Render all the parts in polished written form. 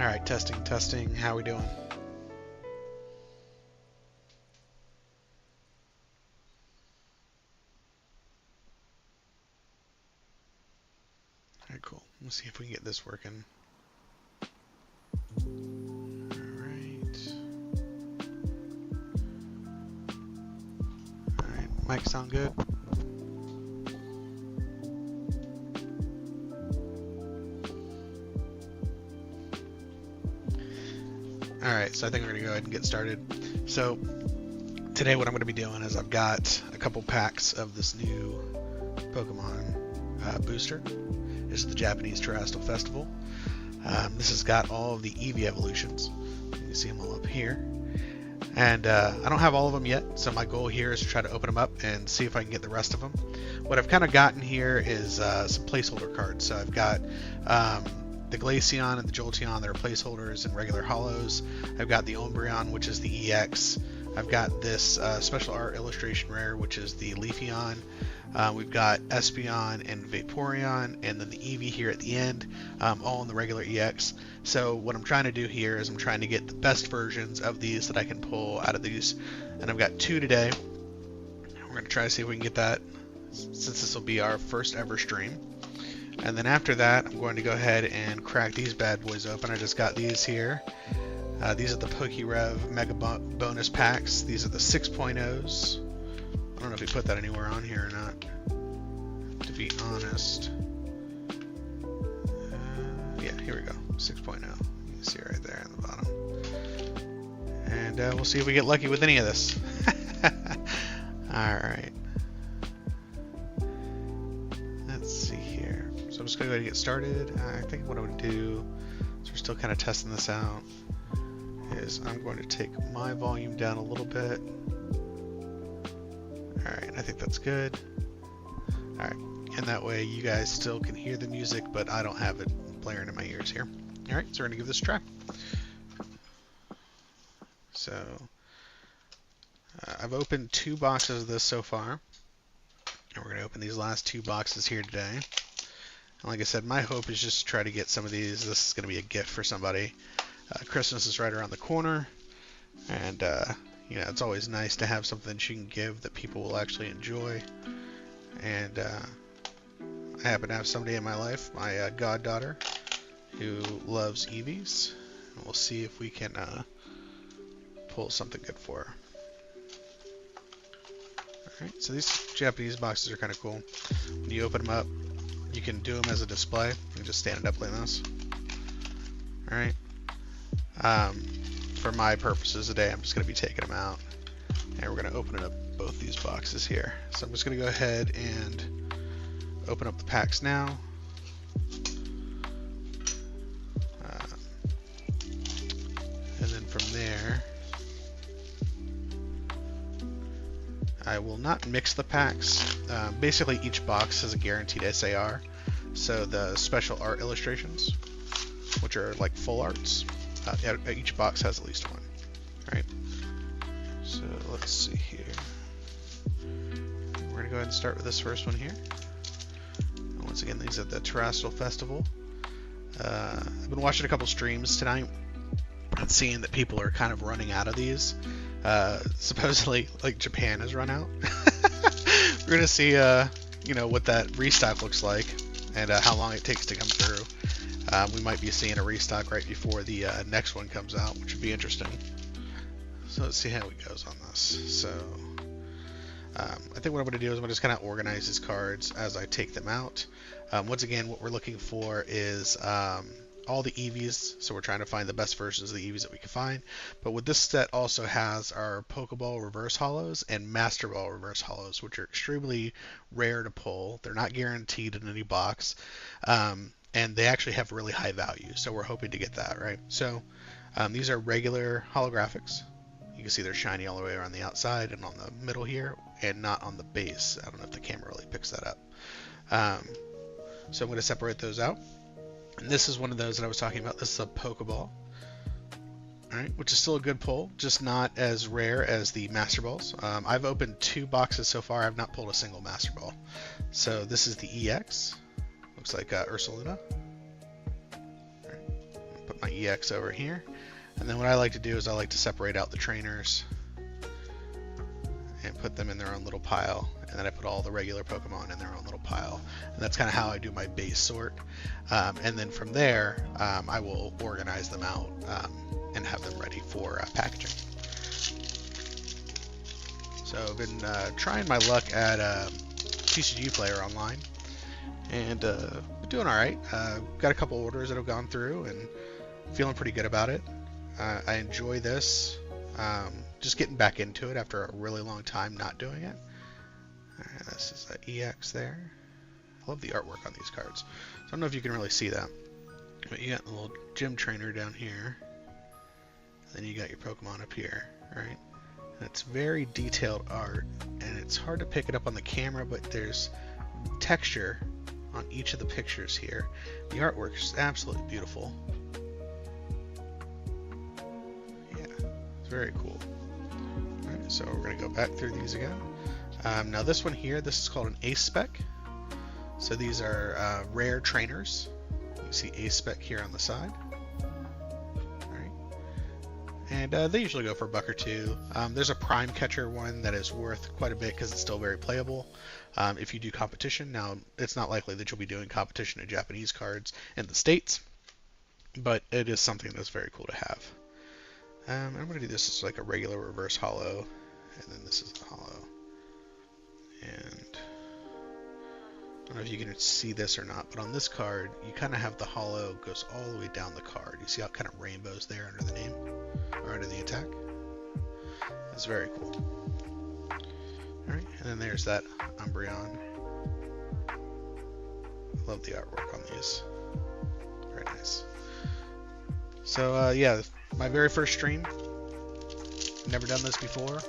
Alright, testing, testing. How we doing? Alright, cool. Let's see if we can get this working. Alright. Alright, mic sound good? Alright, so I think we're going to go ahead and get started. So, today what I'm going to be doing is I've got a couple packs of this new Pokemon booster. This is the Japanese Terastal Festival. This has got all of the Eevee evolutions. You can see them all up here. And I don't have all of them yet, so my goal here is to try to open them up and see if I can get the rest of them. What I've kind of gotten here is some placeholder cards. So I've got the Glaceon and the Jolteon that are placeholders and regular hollows. I've got the Umbreon, which is the EX. I've got this special art illustration rare, which is the Leafeon. We've got Espeon and Vaporeon, and then the Eevee here at the end, all in the regular EX. So what I'm trying to do here is I'm trying to get the best versions of these that I can pull out of these. And I've got 2 today. We're going to try to see if we can get that, since this will be our first ever stream. And then after that, I'm going to go ahead and crack these bad boys open. I just got these here. These are the PokeRev Mega Bonus Packs. These are the 6.0s. I don't know if we put that anywhere on here or not, to be honest. Yeah, here we go, 6.0. You can see it right there on the bottom. And we'll see if we get lucky with any of this. Alright. Let's see here. So I'm just going to go ahead and get started. I think what I'm going to do, so we're still kind of testing this out, is I'm going to take my volume down a little bit. Alright, I think that's good. Alright, and that way you guys still can hear the music, but I don't have it blaring in my ears here. Alright, so we're going to give this a try. So, I've opened 2 boxes of this so far. And we're going to open these last 2 boxes here today. And like I said, my hope is just to try to get some of these. This is going to be a gift for somebody. Christmas is right around the corner. And, you know, it's always nice to have something that you can give that people will actually enjoy. And I happen to have somebody in my life, my goddaughter, who loves Eevees. And we'll see if we can pull something good for her. Alright, so these Japanese boxes are kind of cool. When you open them up, you can do them as a display. You can just stand it up like this. Alright. For my purposes today, I'm just going to be taking them out. And we're going to open up both these boxes here. So I'm just going to go ahead and open up the packs now. And then from there, I will not mix the packs. Basically, each box has a guaranteed SAR. So the special art illustrations, which are like full arts, each box has at least one. Right? So let's see here. We're going to go ahead and start with this first one here. And once again, these are the Terastal Festival. I've been watching a couple streams tonight and seeing that people are kind of running out of these. Supposedly, like, Japan has run out. We're going to see, you know, what that restock looks like and how long it takes to come through. We might be seeing a restock right before the next one comes out, which would be interesting. So let's see how it goes on this. So I think what I'm going to do is I'm just kind of organize these cards as I take them out. Once again, what we're looking for is all the Eevees, so we're trying to find the best versions of the Eevees that we can find. But what this set also has are Pokeball Reverse Hollows and Master Ball Reverse Hollows, which are extremely rare to pull. They're not guaranteed in any box, and they actually have really high value, so we're hoping to get that, right? So these are regular holographics. You can see they're shiny all the way around the outside and on the middle here, and not on the base. I don't know if the camera really picks that up. So I'm going to separate those out. And this is one of those that I was talking about. This is a Pokeball, alright, which is still a good pull, just not as rare as the Master Balls. I've opened 2 boxes so far. I've not pulled a single Master Ball. So this is the EX. Looks like Ursaluna. Right. Put my EX over here. And then what I like to do is I like to separate out the trainers and put them in their own little pile. And then I put all the regular Pokemon in their own little pile. And that's kind of how I do my base sort. And then from there, I will organize them out and have them ready for packaging. So I've been trying my luck at TCG Player online, and been doing all right. Got a couple orders that have gone through, and feeling pretty good about it. I enjoy this. Just getting back into it after a really long time not doing it. This is the EX there. I love the artwork on these cards. So I don't know if you can really see that, but you got the little gym trainer down here. Then you got your Pokemon up here, right? And it's very detailed art, and it's hard to pick it up on the camera, but there's texture on each of the pictures here. The artwork is absolutely beautiful. Yeah, it's very cool. Alright, so we're going to go back through these again. Now this one here, this is called an Ace Spec. So these are rare trainers. You see Ace Spec here on the side. And they usually go for $1 or $2. There's a Prime Catcher one that is worth quite a bit because it's still very playable if you do competition. Now, it's not likely that you'll be doing competition in Japanese cards in the States, but it is something that's very cool to have. I'm going to do this as like a regular reverse holo, and then this is a holo. And I don't know if you can see this or not, but on this card, you kind of have the holo goes all the way down the card. You see how it kind of rainbows there under the name? Or under the attack. That's very cool. Alright, and then there's that Umbreon. I love the artwork on these. Very nice. So yeah, my very first stream. Never done this before.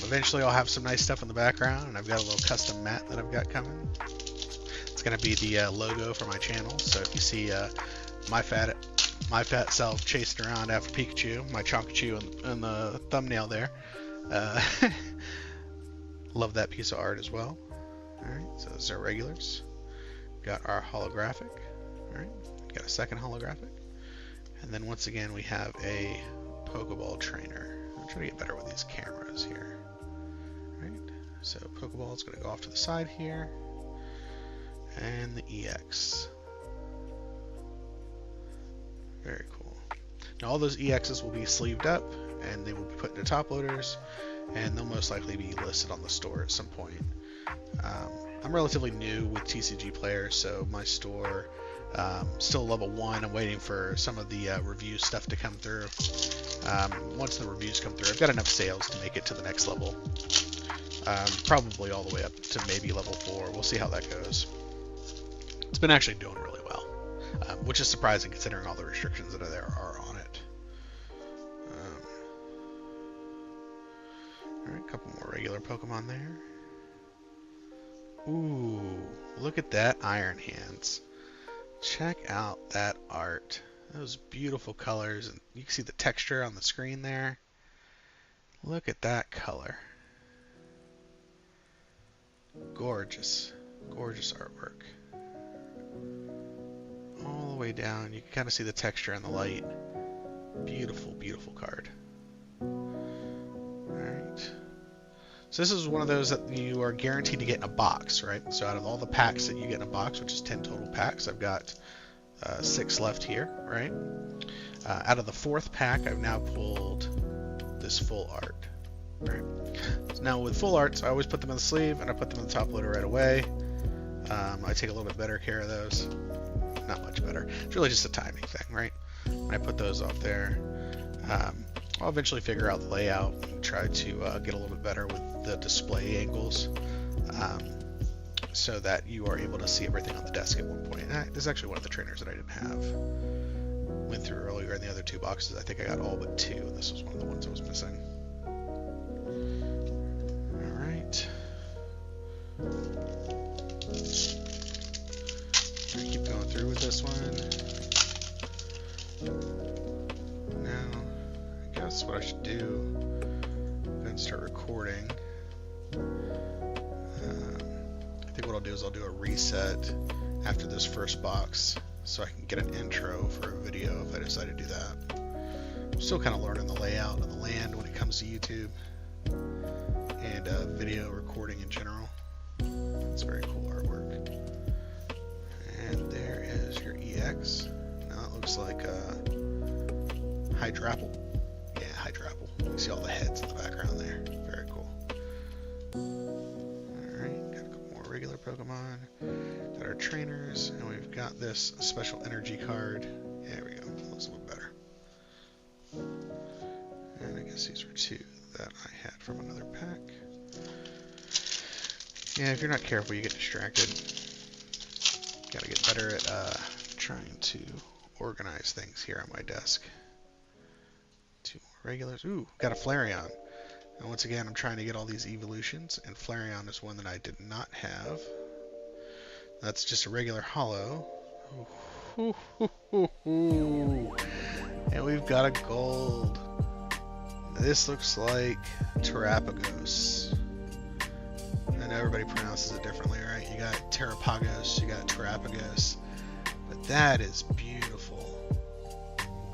Eventually I'll have some nice stuff in the background, and I've got a little custom mat that I've got coming. It's going to be the logo for my channel, so if you see my fat self chasing around after Pikachu, my Chonkachu in the thumbnail there. Love that piece of art as well. Alright, so those are regulars. Got our holographic. Alright, got a second holographic. And then once again we have a Pokeball trainer. I'm trying to get better with these cameras here. Alright, so Pokeball is going to go off to the side here. And the EX. Very cool. Now all those EXs will be sleeved up, and they will be put into top loaders, and they'll most likely be listed on the store at some point. I'm relatively new with TCG Player, so my store still level 1. I'm waiting for some of the review stuff to come through. Once the reviews come through, I've got enough sales to make it to the next level. Probably all the way up to maybe level 4. We'll see how that goes. It's been actually doing really well. Which is surprising considering all the restrictions that are on it. Alright, a couple more regular Pokemon there. Ooh, look at that Iron Hands. Check out that art. Those beautiful colors, and you can see the texture on the screen there. Look at that color. Gorgeous, gorgeous artwork. All the way down, you can kind of see the texture and the light. Beautiful, beautiful card. Alright. So this is one of those that you are guaranteed to get in a box, right? So out of all the packs that you get in a box, which is 10 total packs, I've got 6 left here, right? Out of the 4th pack, I've now pulled this full art, right? So now with full arts, I always put them in the sleeve, and I put them in the top loader right away. I take a little bit better care of those. Not much better. It's really just a timing thing, right? When I put those off there, I'll eventually figure out the layout and try to get a little bit better with the display angles, so that you are able to see everything on the desk at one point. And this is actually one of the trainers that I didn't have. Went through earlier in the other 2 boxes. I think I got all but 2, and this was one of the ones I was missing. Alright. Keep going through with this one. Now, I guess what I should do is then start recording. I think what I'll do is I'll do a reset after this first box so I can get an intro for a video if I decide to do that. I'm still kind of learning the layout of the land when it comes to YouTube and video recording in general. It's very cool artwork. And there is your EX. Now it looks like Hydrapple. Yeah, Hydrapple. You see all the heads in the background there. Very cool. Alright, got a couple more regular Pokemon. Got our trainers, and we've got this special energy card. There we go. That looks a little better. And I guess these were two that I had from another pack. Yeah, if you're not careful, you get distracted. Gotta get better at trying to organize things here on my desk. Two more regulars. Ooh, got a Flareon. And once again, I'm trying to get all these evolutions, and Flareon is one that I did not have. That's just a regular holo. Ooh, ooh, ooh, ooh. And we've got a gold. This looks like Terapagos. I know everybody pronounces it differently, right? You got Terapagos, you got Terapagos. But that is beautiful.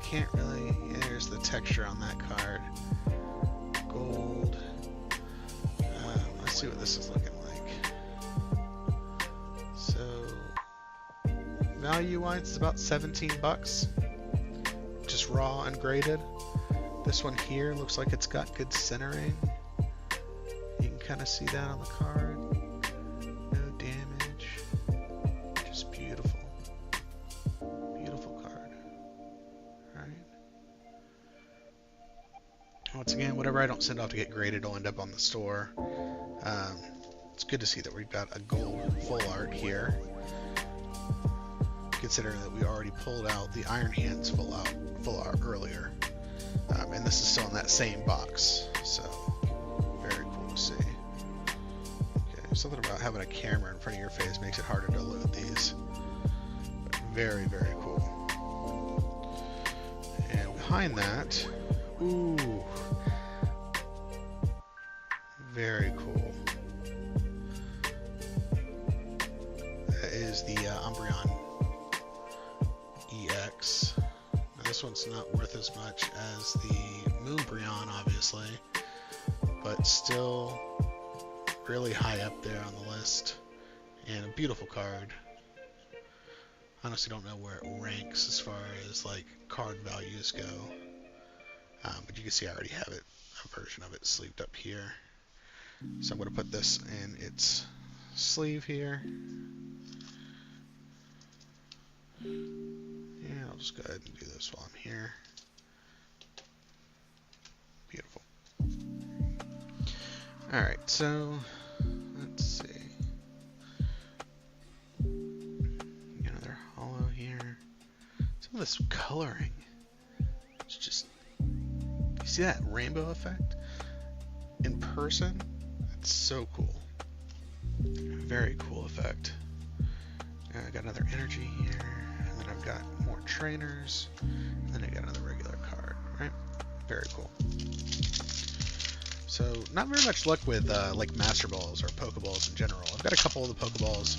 Can't really... Yeah, there's the texture on that card. Gold. Let's see what this is looking like. So, value-wise, it's about 17 bucks. Just raw, ungraded. This one here looks like it's got good centering. You can kind of see that on the card. No damage. Just beautiful. Beautiful card. Alright. Once again, whatever I don't send off to get graded will end up on the store. It's good to see that we've got a gold full art here. Considering that we already pulled out the Iron Hands full art earlier. And this is still in that same box, so very cool to see. Okay, something about having a camera in front of your face makes it harder to load these. But very, very cool. And behind that, ooh, very cool. That is the Umbreon EX. This one's not worth as much as the Moonbreon, obviously, but still really high up there on the list, and a beautiful card. Honestly don't know where it ranks as far as like card values go, but you can see I already have it, a version of it sleeved up here. So I'm going to put this in its sleeve here. Yeah, I'll just go ahead and do this while I'm here. Beautiful. Alright, so let's see. Another holo here. Some of this coloring. It's just, you see that rainbow effect? In person, it's so cool. Very cool effect. I got another energy here. And then I've got more trainers, and then I got another regular card, right? Very cool. So, not very much luck with like Master Balls or Pokeballs in general. I've got a couple of the Pokeballs,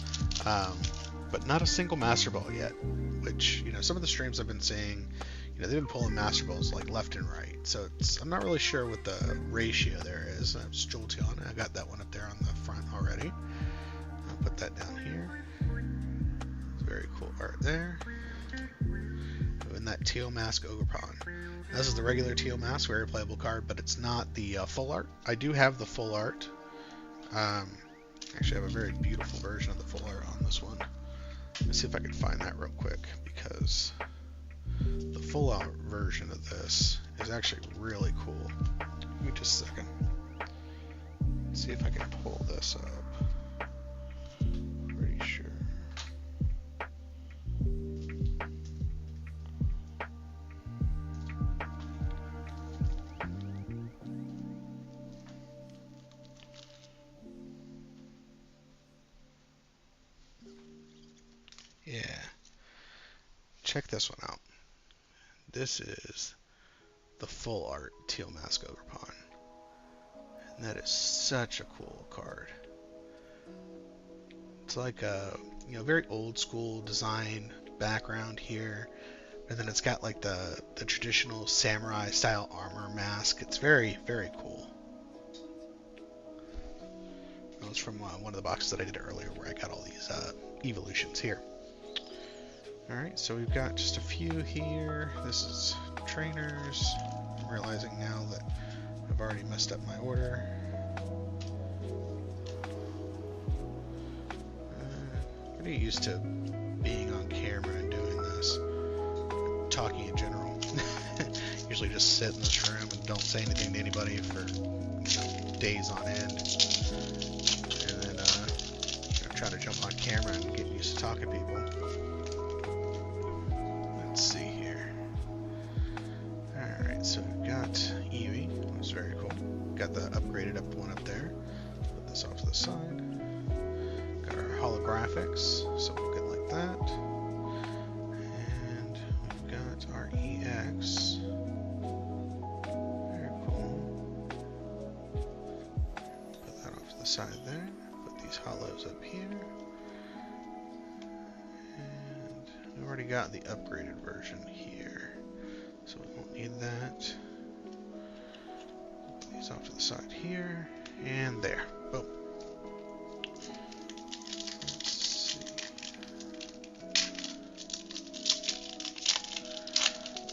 but not a single Master Ball yet, which, you know, some of the streams I've been seeing, you know, they've been pulling Master Balls like left and right. So, I'm not really sure what the ratio there is. It's Jolteon. I got that one up there on the front already. I'll put that down here. Very cool art there. And that Teal Mask Ogerpon. This is the regular Teal Mask, very playable card, but it's not the full art. I do have the full art. Actually, I have a very beautiful version of the full art on this one. Let's see if I can find that real quick, because the full art version of this is actually really cool. Give me just a second. Let's see if I can pull this up. Pretty sure. Yeah. Check this one out. This is the full art Teal Mask Ogerpon. And that is such a cool card. It's like a very old school design background here. And then it's got like the traditional samurai style armor mask. It's very, very cool. That was from one of the boxes that I did earlier where I got all these evolutions here. Alright, so we've got just a few here. This is trainers. I'm realizing now that I've already messed up my order. I'm getting used to being on camera and doing this. Talking in general. Usually just sit in this room and don't say anything to anybody for days on end. And then try to jump on camera and get used to talking to people. Let's see here. Alright, so we've got Eevee, which is very cool. Got the upgraded up one up there. Put this off to the side. Got our holographics, so we'll get like that. And we've got our EX. Very cool. Put that off to the side there. Put these hollows up here. And we've already got the upgraded version here. So we won't need that. Put these off to the side here. And there. Boom.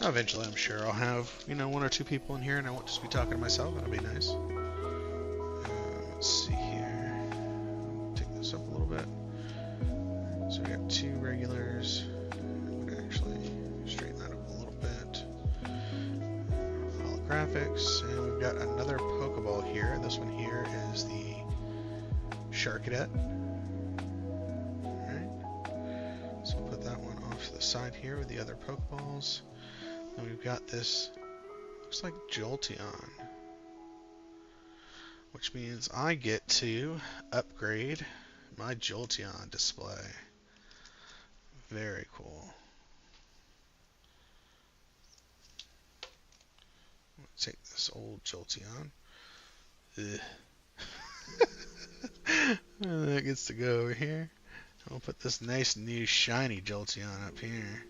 Eventually, I'm sure I'll have, one or two people in here, and I won't just be talking to myself. That'll be nice. Let's see here. Take this up a little bit. So we got two regulars. I'm going to actually straighten that up a little bit. Holographics, and we've got another Pokeball here. This one here is the Sharkadet. Alright. So we'll put that one off to the side here with the other Pokeballs. And we've got this, looks like Jolteon, which means I get to upgrade my Jolteon display. Very cool. Let's take this old Jolteon. That gets to go over here. I'll put this nice new shiny Jolteon up here.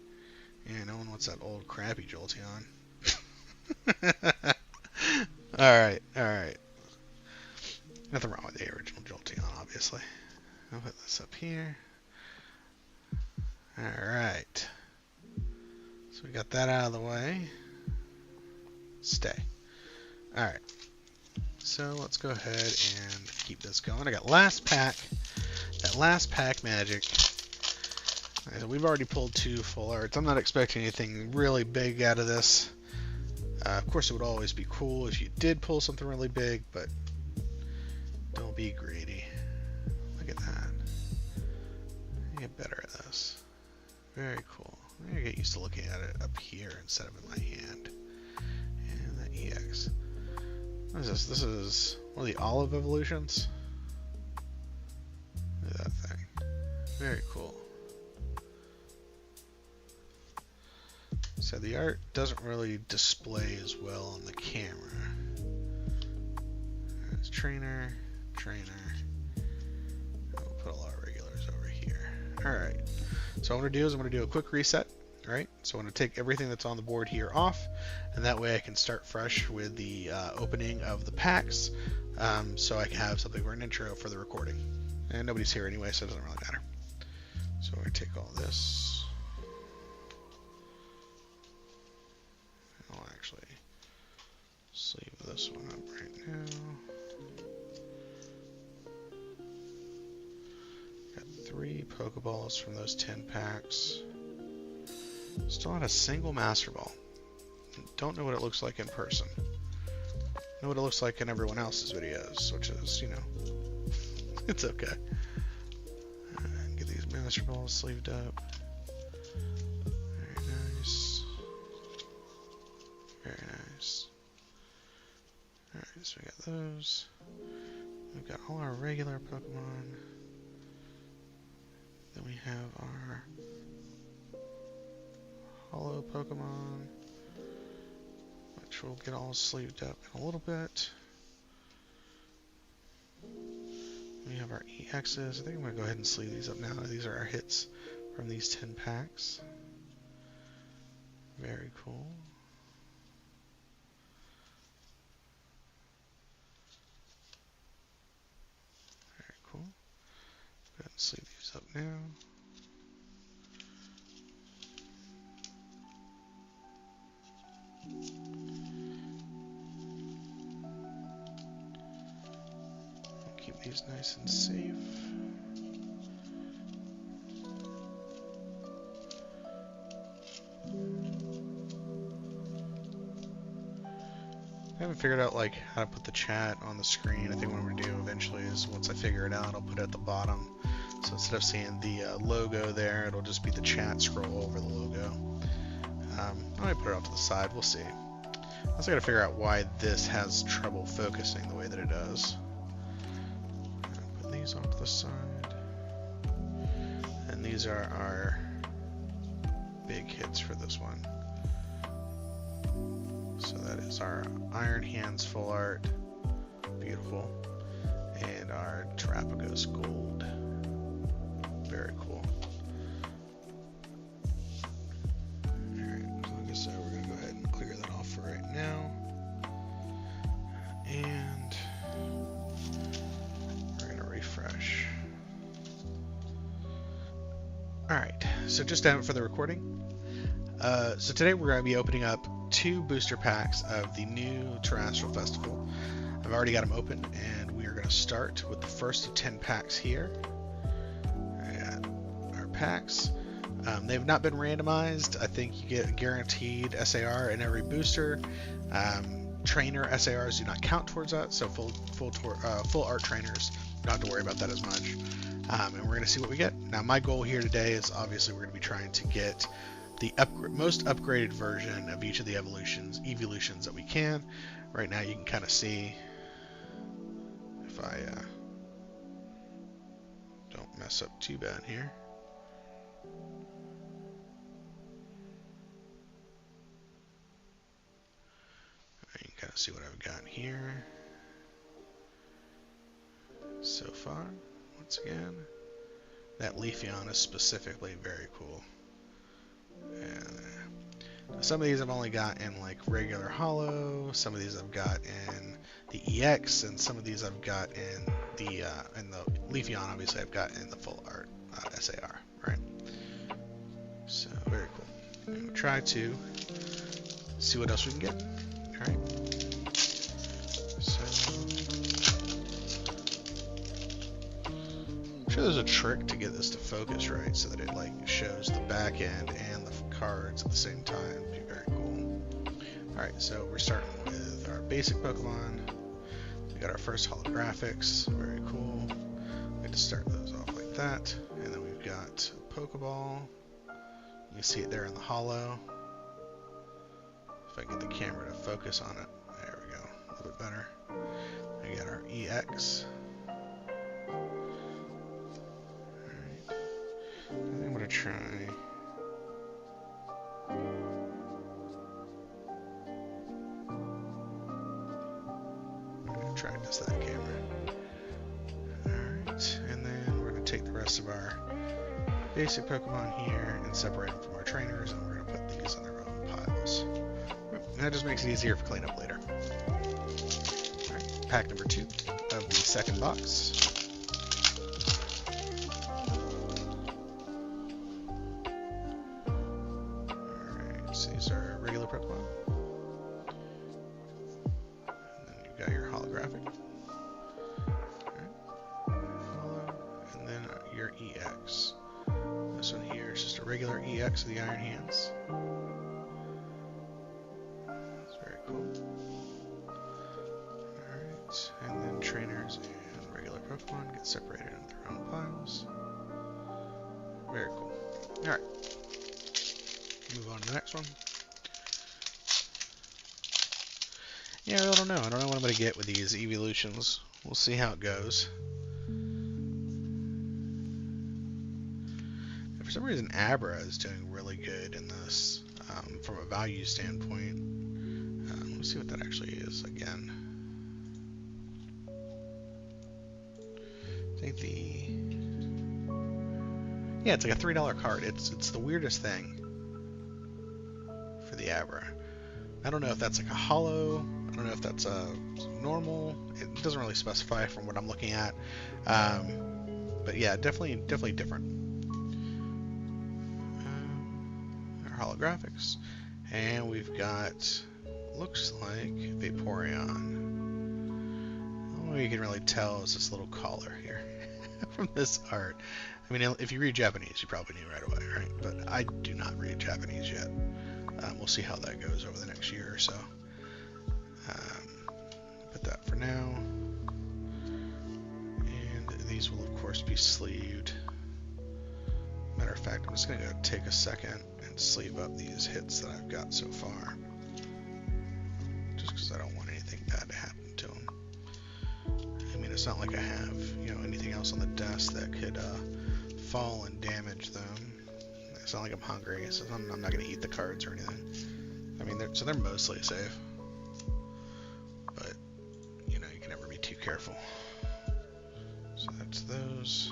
Yeah, no one wants that old crappy Jolteon. Alright. Nothing wrong with the original Jolteon, obviously. I'll put this up here. Alright. So we got that out of the way. Stay. Alright. So let's go ahead and keep this going. I got last pack. That last pack magic. We've already pulled 2 full arts. I'm not expecting anything really big out of this. Of course, it would always be cool if you did pull something really big, but don't be greedy. Look at that. Get better at this. Very cool. I'm going to get used to looking at it up here instead of in my hand. And the EX. What is this? This is one of the olive evolutions. Look at that thing. Very cool. So the art doesn't really display as well on the camera. There's trainer. We'll put all our regulars over here. Alright. So what I'm going to do is I'm going to do a quick reset. Alright. So I'm going to take everything that's on the board here off. And that way I can start fresh with the opening of the packs. So I can have something for an intro for the recording. And nobody's here anyway, so it doesn't really matter. So I'm going to take all this. I'll actually sleeve this one up right now. Got 3 Pokeballs from those 10 packs. Still not a single Master Ball. Don't know what it looks like in person. Know what it looks like in everyone else's videos, which is, it's okay. Get these Master Balls sleeved up. Very nice. Very nice. Alright, so we got those. We've got all our regular Pokemon. Then we have our Holo Pokemon, which we'll get all sleeved up in a little bit. We have our EXs. I think I'm going to go ahead and sleeve these up now. These are our hits from these 10 packs. Very cool. Very cool. Go ahead and sleeve these up now. Keep these nice and safe. I haven't figured out like how to put the chat on the screen. I think what I'm gonna do eventually is once I figure it out, I'll put it at the bottom. So instead of seeing the logo there, it'll just be the chat scroll over the logo. I might put it off to the side. We'll see. I also gotta figure out why this has trouble focusing the way that it does. Put these off to the side, and these are our big hits for this one. So that is our Iron Hands full art, beautiful, and our Terapagos gold, very cool. Alright, so like I said, we're going to go ahead and clear that off for right now. And we're going to refresh. Alright, so just down for the recording. So today we're going to be opening up 2 booster packs of the new Terastal Festival. I've already got them open, and we are going to start with the first of 10 packs here. And our packs. They've not been randomized. I think you get a guaranteed SAR in every booster. Trainer SARs do not count towards that, so full art trainers, you don't have to worry about that as much. And we're going to see what we get. Now, my goal here today is obviously we're going to be trying to get the most upgraded version of each of the evolutions that we can. Right now you can kind of see, if I don't mess up too bad here. You can kind of see what I've got here so far. Once again, that Leafeon is specifically very cool. And some of these I've only got in like regular holo, some of these I've got in the EX, and some of these I've got in the Leafeon obviously I've got in the full art SAR, right? So very cool. And we'll try to see what else we can get. Alright. So I'm sure there's a trick to get this to focus right so that it like shows the back end and the cards at the same time. It'd be very cool. Alright, so we're starting with our basic Pokemon. We got our first holographics, very cool. We have to start those off like that. And then we've got a Pokeball. You can see it there in the holo. If I get the camera to focus on it, there we go, a little bit better. We got our EX. Alright, I think I'm going to try. Try this that camera. Alright, and then we're going to take the rest of our basic Pokemon here and separate them from our trainers, and we're going to put these in their own piles. And that just makes it easier for cleanup later. Alright, pack number 2 of the second box. Alright, so these are regular Pokemon. Holographic. Alright. And then your EX. This one here is just a regular EX of the Iron Hands. That's very cool. Alright, and then trainers and regular Pokemon get separated into their own piles. Very cool. Alright. Move on to the next one. Yeah, I don't know. I don't know what I'm going to get with these evolutions. We'll see how it goes. And for some reason, Abra is doing really good in this from a value standpoint. Let's see what that actually is again. I think yeah, it's like a $3 card. It's the weirdest thing for the Gabra. I don't know if that's like a hollow. I don't know if that's a normal. It doesn't really specify from what I'm looking at. But yeah, definitely different. Our holographics. And we've got, looks like Vaporeon. All you can really tell is this little collar here from this art. I mean, if you read Japanese, you probably knew right away, right? But I do not read Japanese yet. We'll see how that goes over the next year or so. Put that for now. And these will, of course, be sleeved. Matter of fact, I'm just going to go take a second and sleeve up these hits that I've got so far. Just because I don't want anything bad to happen to them. I mean, it's not like I have, you know, anything else on the desk that could fall and damage them. It's not like I'm hungry, so I'm not going to eat the cards or anything. I mean, they're mostly safe. But, you know, you can never be too careful. So that's those.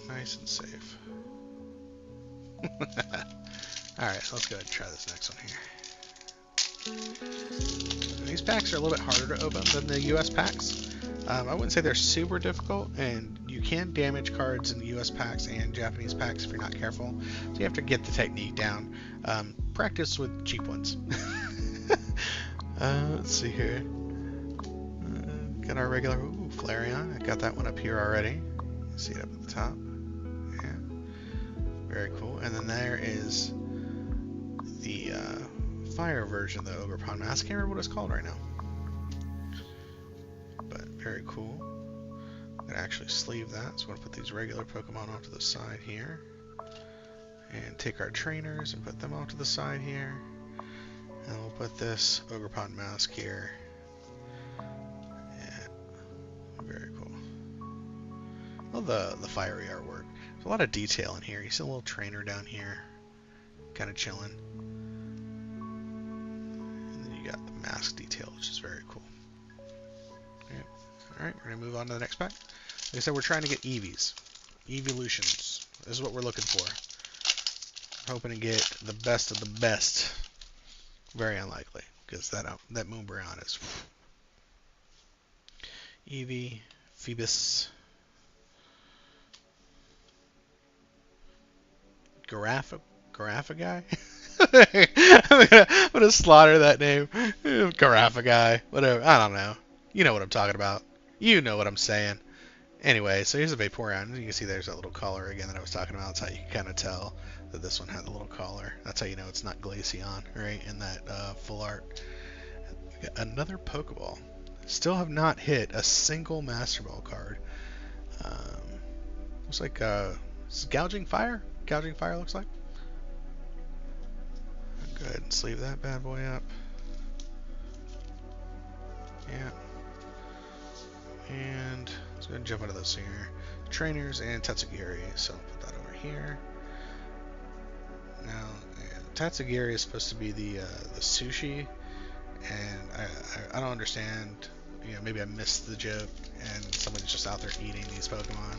Nice and safe. Alright, let's go ahead and try this next one here. These packs are a little bit harder to open than the US packs. I wouldn't say they're super difficult, and you can damage cards in the US packs and Japanese packs if you're not careful. So you have to get the technique down. Practice with cheap ones. Let's see here. Got our regular Flareon. I got that one up here already. See it up at the top. Yeah. Very cool. And then there is the fire version of the Ogerpon mask. I can't remember what it's called right now. But very cool. I'm going to actually sleeve that. So I'm going to put these regular Pokemon off to the side here. And take our trainers and put them off to the side here. And we'll put this Ogerpon mask here. Yeah. Very cool. Love the fiery artwork. There's a lot of detail in here. You see a little trainer down here. Kind of chilling. And then you got the mask detail, which is very cool. Okay. Alright, we're going to move on to the next pack. Like I said, we're trying to get Eevees. Evolutions. This is what we're looking for. Hoping to get the best of the best. Very unlikely, because that Moonbryon is Eevee, Phoebus, Garafaguy? I'm gonna slaughter that name. Garafaguy, whatever. I don't know. You know what I'm talking about. You know what I'm saying. Anyway, so here's a Vaporeon. You can see there's that little collar again that I was talking about. That's how you can kind of tell that this one had a little collar. That's how you know it's not Glaceon, right? In that full art. We got another Pokeball. Still have not hit a single Master Ball card. Looks like Gouging Fire? Gouging Fire looks like. Go ahead and sleeve that bad boy up. Yeah. And let's go ahead and jump into those here. Trainers and Tatsugiri. So I'll put that over here. Now, Tatsugiri is supposed to be the sushi, and I don't understand. You know, maybe I missed the joke, and someone's just out there eating these Pokemon.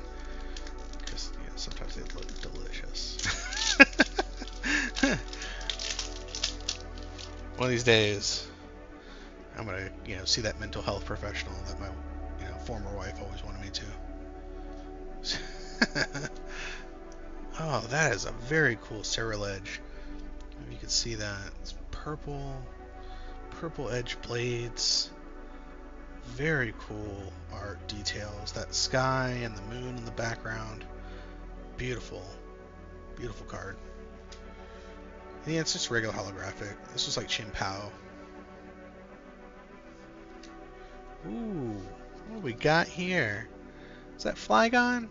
Because you know, sometimes they look delicious. One of these days, I'm gonna see that mental health professional that my former wife always wanted me to. Oh, that is a very cool Cerulege. Maybe you can see that. It's purple edge blades. Very cool art details. That sky and the moon in the background. Beautiful. Beautiful card. Yeah, it's just regular holographic. This was like Chien-Pao. Ooh, what do we got here? Is that Flygon?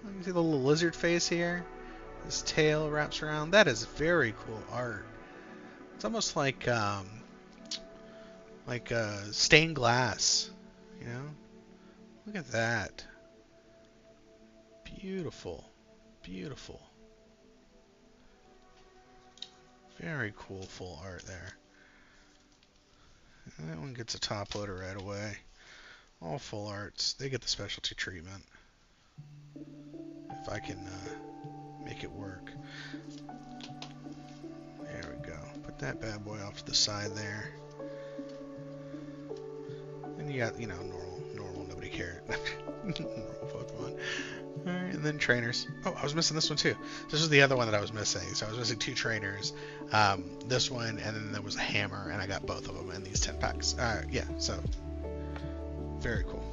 You can see the little lizard face here. His tail wraps around. That is very cool art. It's almost like stained glass. You know? Look at that. Beautiful. Beautiful. Very cool full art there. And that one gets a top loader right away. All full arts. They get the specialty treatment. If I can make it work. that bad boy off to the side there. And you got, you know, normal, nobody cared. Normal Pokemon. Alright, and then trainers. Oh, I was missing this one too. This was the other one that I was missing. So I was missing 2 trainers. This one, and then there was a hammer, and I got both of them in these 10 packs. Yeah, so very cool.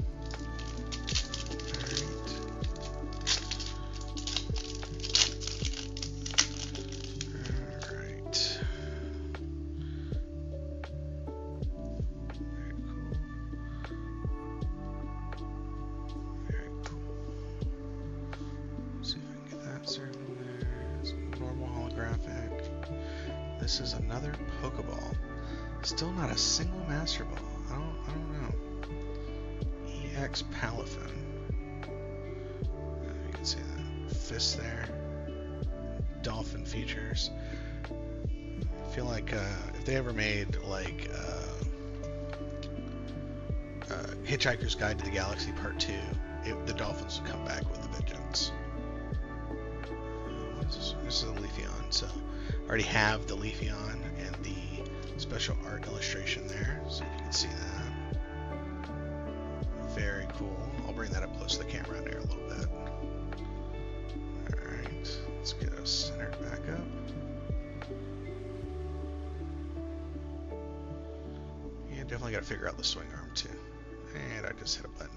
This is another Pokeball. Still not a single Master Ball. I don't know. EX Palafin. You can see that fist there. Dolphin features. I feel like if they ever made like Hitchhiker's Guide to the Galaxy Part 2, the dolphins would come back with a vengeance. This is a Leafeon, so I already have the Leafeon and the special art illustration there, so you can see that. Very cool. I'll bring that up close to the camera there a little bit. Alright, let's get us centered back up. Yeah, definitely got to figure out the swing arm too. And I just hit a button.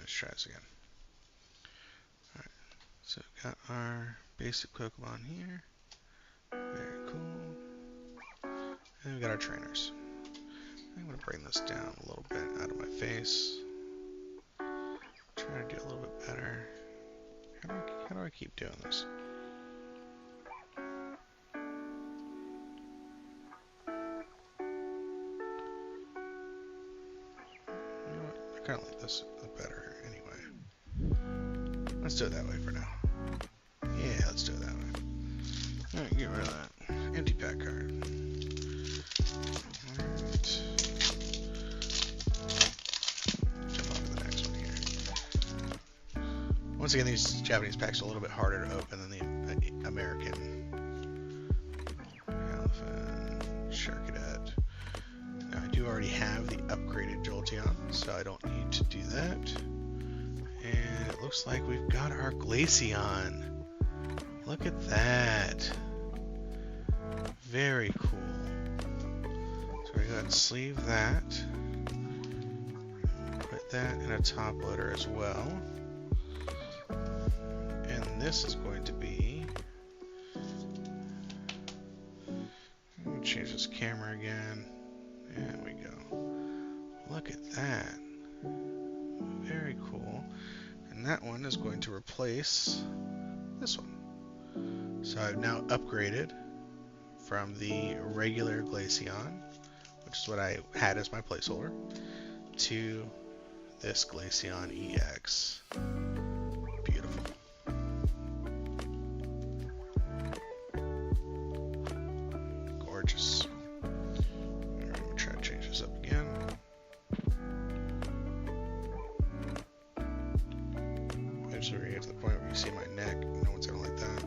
Let's try this again. Alright, so we've got our basic Pokemon here. Very cool. And we've got our trainers. I'm going to bring this down a little bit out of my face. Try to do a little bit better. How do I keep doing this? You know what? I kind of like this better anyway. Let's do it that way for now. Yeah, let's do it that way. Alright, get rid of that. Empty pack card. Alright. Jump on to the next one here. Once again, these Japanese packs are a little bit harder to open than the American. Elephant, Sharkadet. Now, I do already have the upgraded Jolteon, so I don't need to do that. And it looks like we've got our Glaceon. Look at that. Very cool. So we're going to sleeve that. Put that in a top loader as well. And this is going to be... I'm going to change this camera again. There we go. Look at that. Very cool. And that one is going to replace this one. So I've now upgraded from the regular Glaceon, which is what I had as my placeholder, to this Glaceon EX. Beautiful. Gorgeous. I'm going to try to change this up again. Eventually we're going to get to the point where you see my neck. No one's going to like that.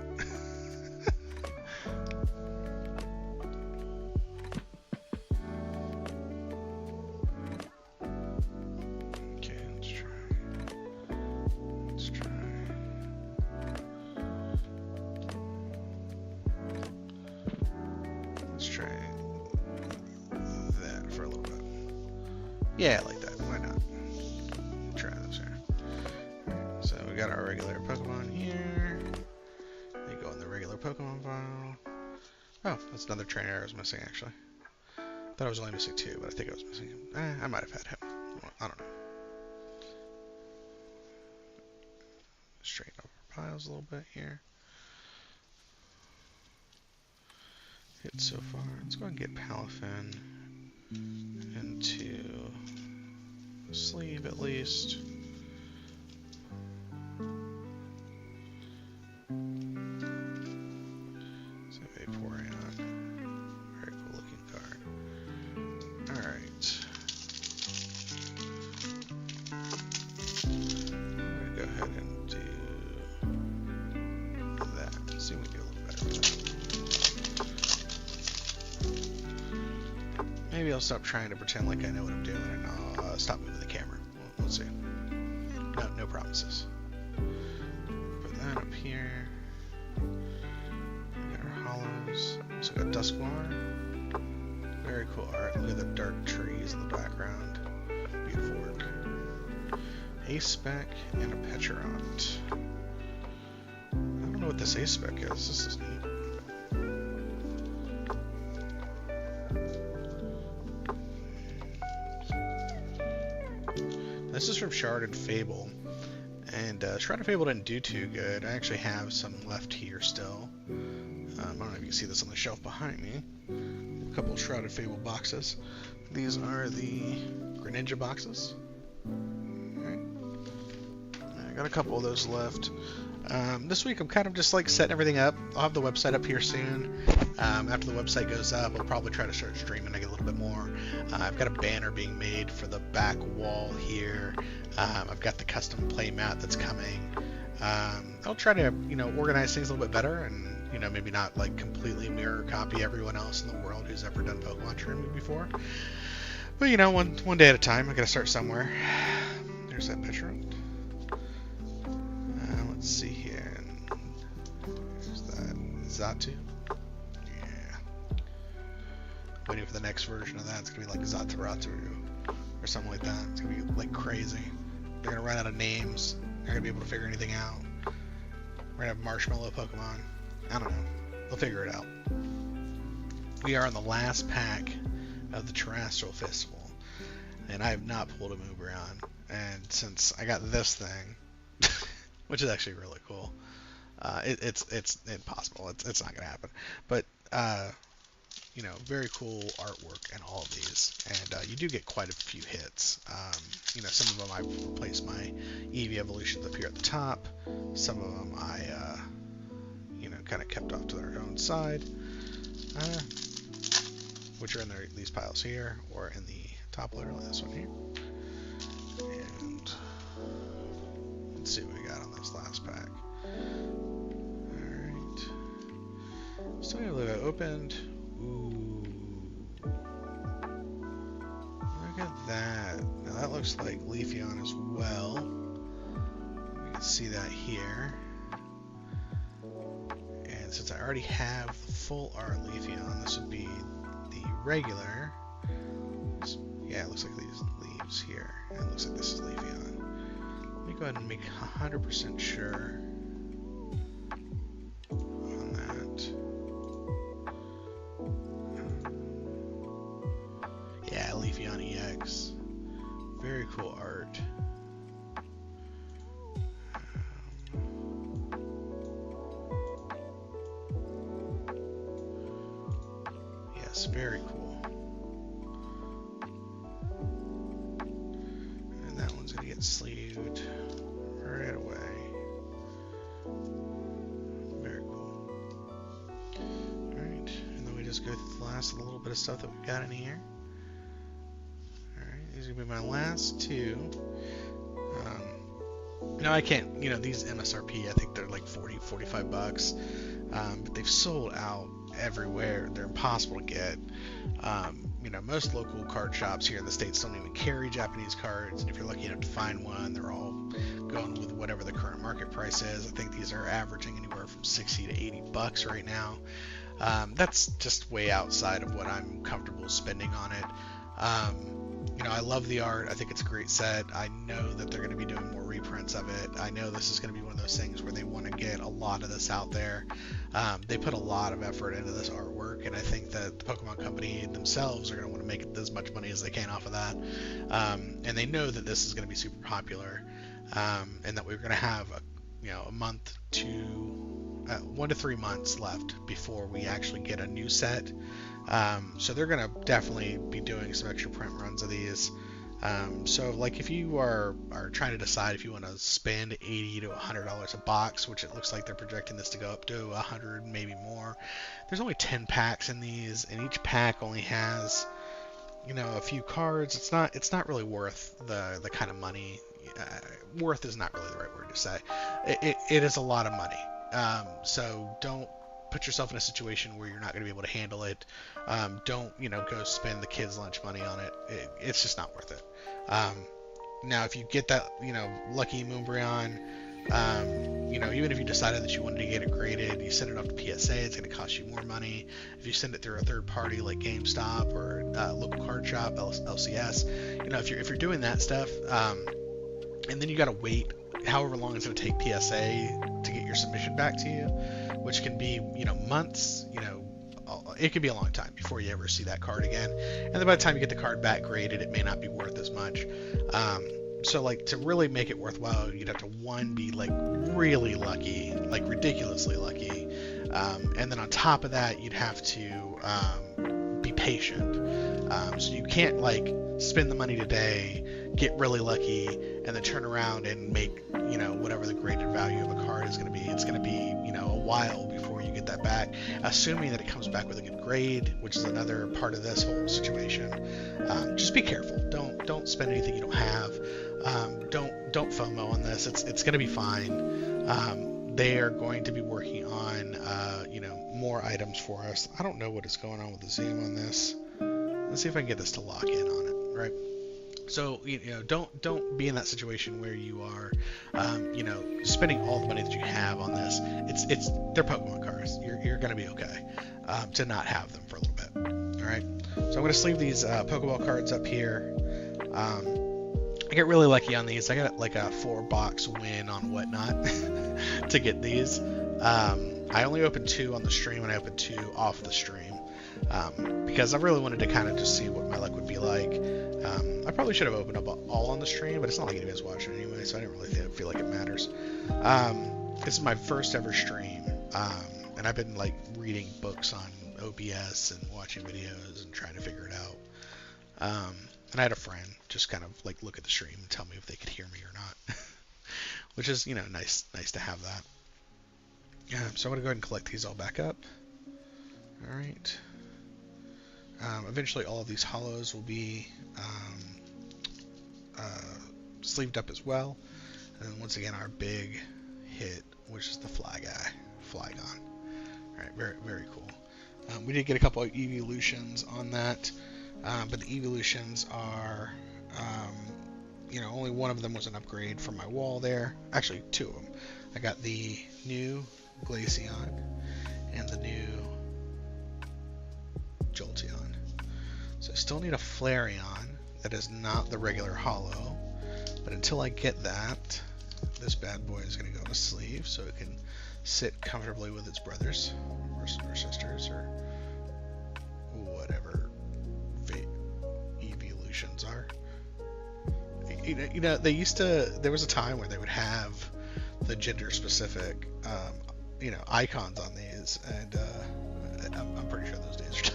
Yeah, like that. Why not? Try this here. Alright, so we got our regular Pokemon here. They go in the regular Pokemon file. Oh, that's another trainer I was missing, actually. Thought I was only missing 2, but I think I was missing him. I might have had him. I don't know. Straighten up our piles a little bit here. Hit so far. Let's go and get Palafin into the sleeve at least. So Vaporeon. Very cool looking card. Alright. maybe I'll stop trying to pretend like I know what I'm doing, and I'll stop moving the camera. We'll see. No promises. Put that up here. We got our hollows. So we got Dusknoir. Very cool art. Look at the dark trees in the background. Beautiful work. A spec and a Petront. I don't know what this A spec is. This is neat. This is from Shard and Fable, and Shard and Fable didn't do too good. I actually have some left here still. I don't know if you can see this on the shelf behind me. A couple of Shrouded Fable boxes. These are the Greninja boxes. Alright. I got a couple of those left. This week I'm kind of just like setting everything up. I'll have the website up here soon. After the website goes up, I'll probably try to start streaming a little bit more. I've got a banner being made for the back wall here. I've got the custom play mat that's coming. I'll try to, organize things a little bit better, and maybe not like completely mirror copy everyone else in the world who's ever done Pokemon streaming before. But one day at a time. I gotta start somewhere. There's that picture. Let's see here. There's that Zatu. Yeah. Waiting for the next version of that. It's gonna be like Zataratu or something like that. It's gonna be like crazy. They're gonna run out of names. They're gonna be able to figure anything out. We're gonna have Marshmallow Pokemon. I don't know. They'll figure it out. We are on the last pack of the Terastal Festival, and I have not pulled a Moobraon. And since I got this thing, which is actually really cool, it's impossible. It's not gonna happen. But very cool artwork in all of these, and you do get quite a few hits. Some of them I've replaced my Eevee evolutions up here at the top. Some of them I kind of kept off to their own side, which are in these piles here, or in the top loader, like this one here. And let's see what we got on this last pack. Alright. Still got a little opened. Ooh. Look at that. Now that looks like Leafeon as well. You can see that here. And since I already have the full art Leafeon, this would be the regular. Yeah, it looks like these leaves here. And it looks like this is Leafeon. Let me go ahead and make 100% sure on that. Yeah, Leafeon EX. Very cool art. Yes, very cool. And that one's gonna get sleeved right away. Very cool. Alright, and then we just go through the last little bit of stuff that we've got in here. Alright, these are gonna be my last two. Now I can't, these MSRP, I think they're like 40, 45 bucks. But they've sold out everywhere. They're impossible to get. Most local card shops here in the States don't even carry Japanese cards, and if you're lucky enough to find one, they're all going with whatever the current market price is. I think these are averaging anywhere from 60 to 80 bucks right now. That's just way outside of what I'm comfortable spending on it. I love the art. I think it's a great set. I know that they're going to be doing more reprints of it. I know this is going to be one of those things where they want to get a lot of this out there. They put a lot of effort into this artwork, and I think that the Pokemon Company themselves are going to want to make as much money as they can off of that. And they know that this is going to be super popular, and that we're going to have a month to 1 to 3 months left before we actually get a new set. So they're going to definitely be doing some extra print runs of these. So like if you are trying to decide if you want to spend $80 to $100 a box, which it looks like they're projecting this to go up to 100, maybe more, there's only 10 packs in these, and each pack only has a few cards. It's not really worth the kind of money. Worth is not really the right word to say. It is a lot of money. So don't put yourself in a situation where you're not going to be able to handle it. Don't, go spend the kids' lunch money on it. It's just not worth it. Now, if you get that, lucky Moonbryon, even if you decided that you wanted to get it graded, you send it off to PSA, it's going to cost you more money. If you send it through a third party like GameStop or local card shop, LCS, if you're doing that stuff, and then you got to wait however long it's going to take PSA to get your submission back to you, which can be, months, it could be a long time before you ever see that card again. And then by the time you get the card back graded, it may not be worth as much. So like to really make it worthwhile, you'd have to be like really lucky, like ridiculously lucky. And then on top of that, you'd have to be patient. So you can't like spend the money today, get really lucky, and then turn around and make, whatever the graded value of a card is going to be. It's going to be, a while before you get that back, assuming that it comes back with a good grade, which is another part of this whole situation. Just be careful. Don't spend anything you don't have. Don't FOMO on this. It's going to be fine. They are going to be working on, more items for us. I don't know what is going on with the zoom on this. Let's see if I can get this to lock in on it, right? So, don't be in that situation where you are, spending all the money that you have on this. They're Pokemon cards. You're going to be okay to not have them for a little bit. All right. So I'm going to sleeve these Pokeball cards up here. I get really lucky on these. I got like a 4-box win on Whatnot to get these. I only opened 2 on the stream, and I opened 2 off the stream because I really wanted to kind of just see what my luck would be like. I probably should have opened up all on the stream, but it's not like anybody's watching anyway, so I didn't really feel like it matters. This is my first ever stream, and I've been like reading books on OBS and watching videos and trying to figure it out. And I had a friend just kind of like look at the stream and tell me if they could hear me or not, which is nice to have that. So I'm gonna go ahead and collect these all back up. All right. Eventually, all of these hollows will be sleeved up as well. And then once again, our big hit, which is the Flygon. All right, very, very cool. We did get a couple of evolutions on that, but the evolutions are, only one of them was an upgrade from my wall there. Actually, 2 of them. I got the new Glaceon and the new Jolteon. So I still need a Flareon that is not the regular hollow, but until I get that, this bad boy is going to go in a sleeve so it can sit comfortably with its brothers or sisters or whatever evolutions are. There was a time where they would have the gender specific icons on these, and I'm pretty sure those days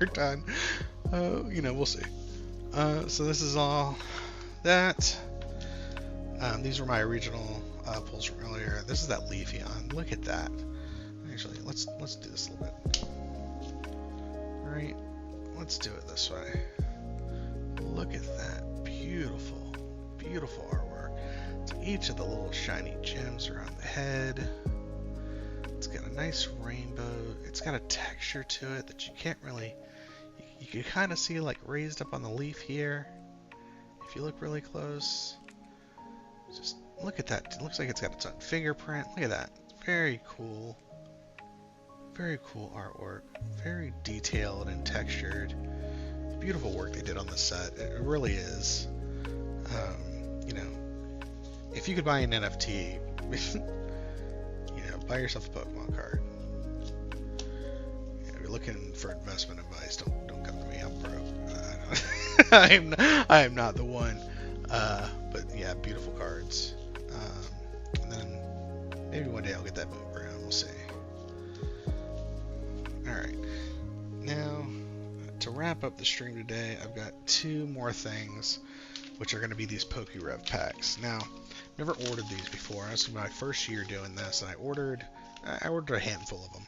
are done. We'll see. So this is all that. These were my original pulls from earlier. This is that Leafeon. Look at that. Actually, let's do this a little bit. All right, let's do it this way. Look at that beautiful, beautiful artwork. So each of the little shiny gems around the head. It's got a nice rainbow. It's got a texture to it that you can't really. You can kind of see like raised up on the leaf here. If you look really close, just look at that. It looks like it's got its own fingerprint. Look at that. It's very cool. Very cool artwork. Very detailed and textured. Beautiful work they did on the set. It really is. If you could buy an NFT, buy yourself a Pokemon card. If you're looking for investment advice, don't come to me. I'm broke. I am not the one. But yeah, beautiful cards. And then maybe one day I'll get that Moonbryon. We'll see. All right. Now, to wrap up the stream today, I've got 2 more things, which are going to be these PokeRev packs. Now, never ordered these before. This is my first year doing this, and I ordered a handful of them.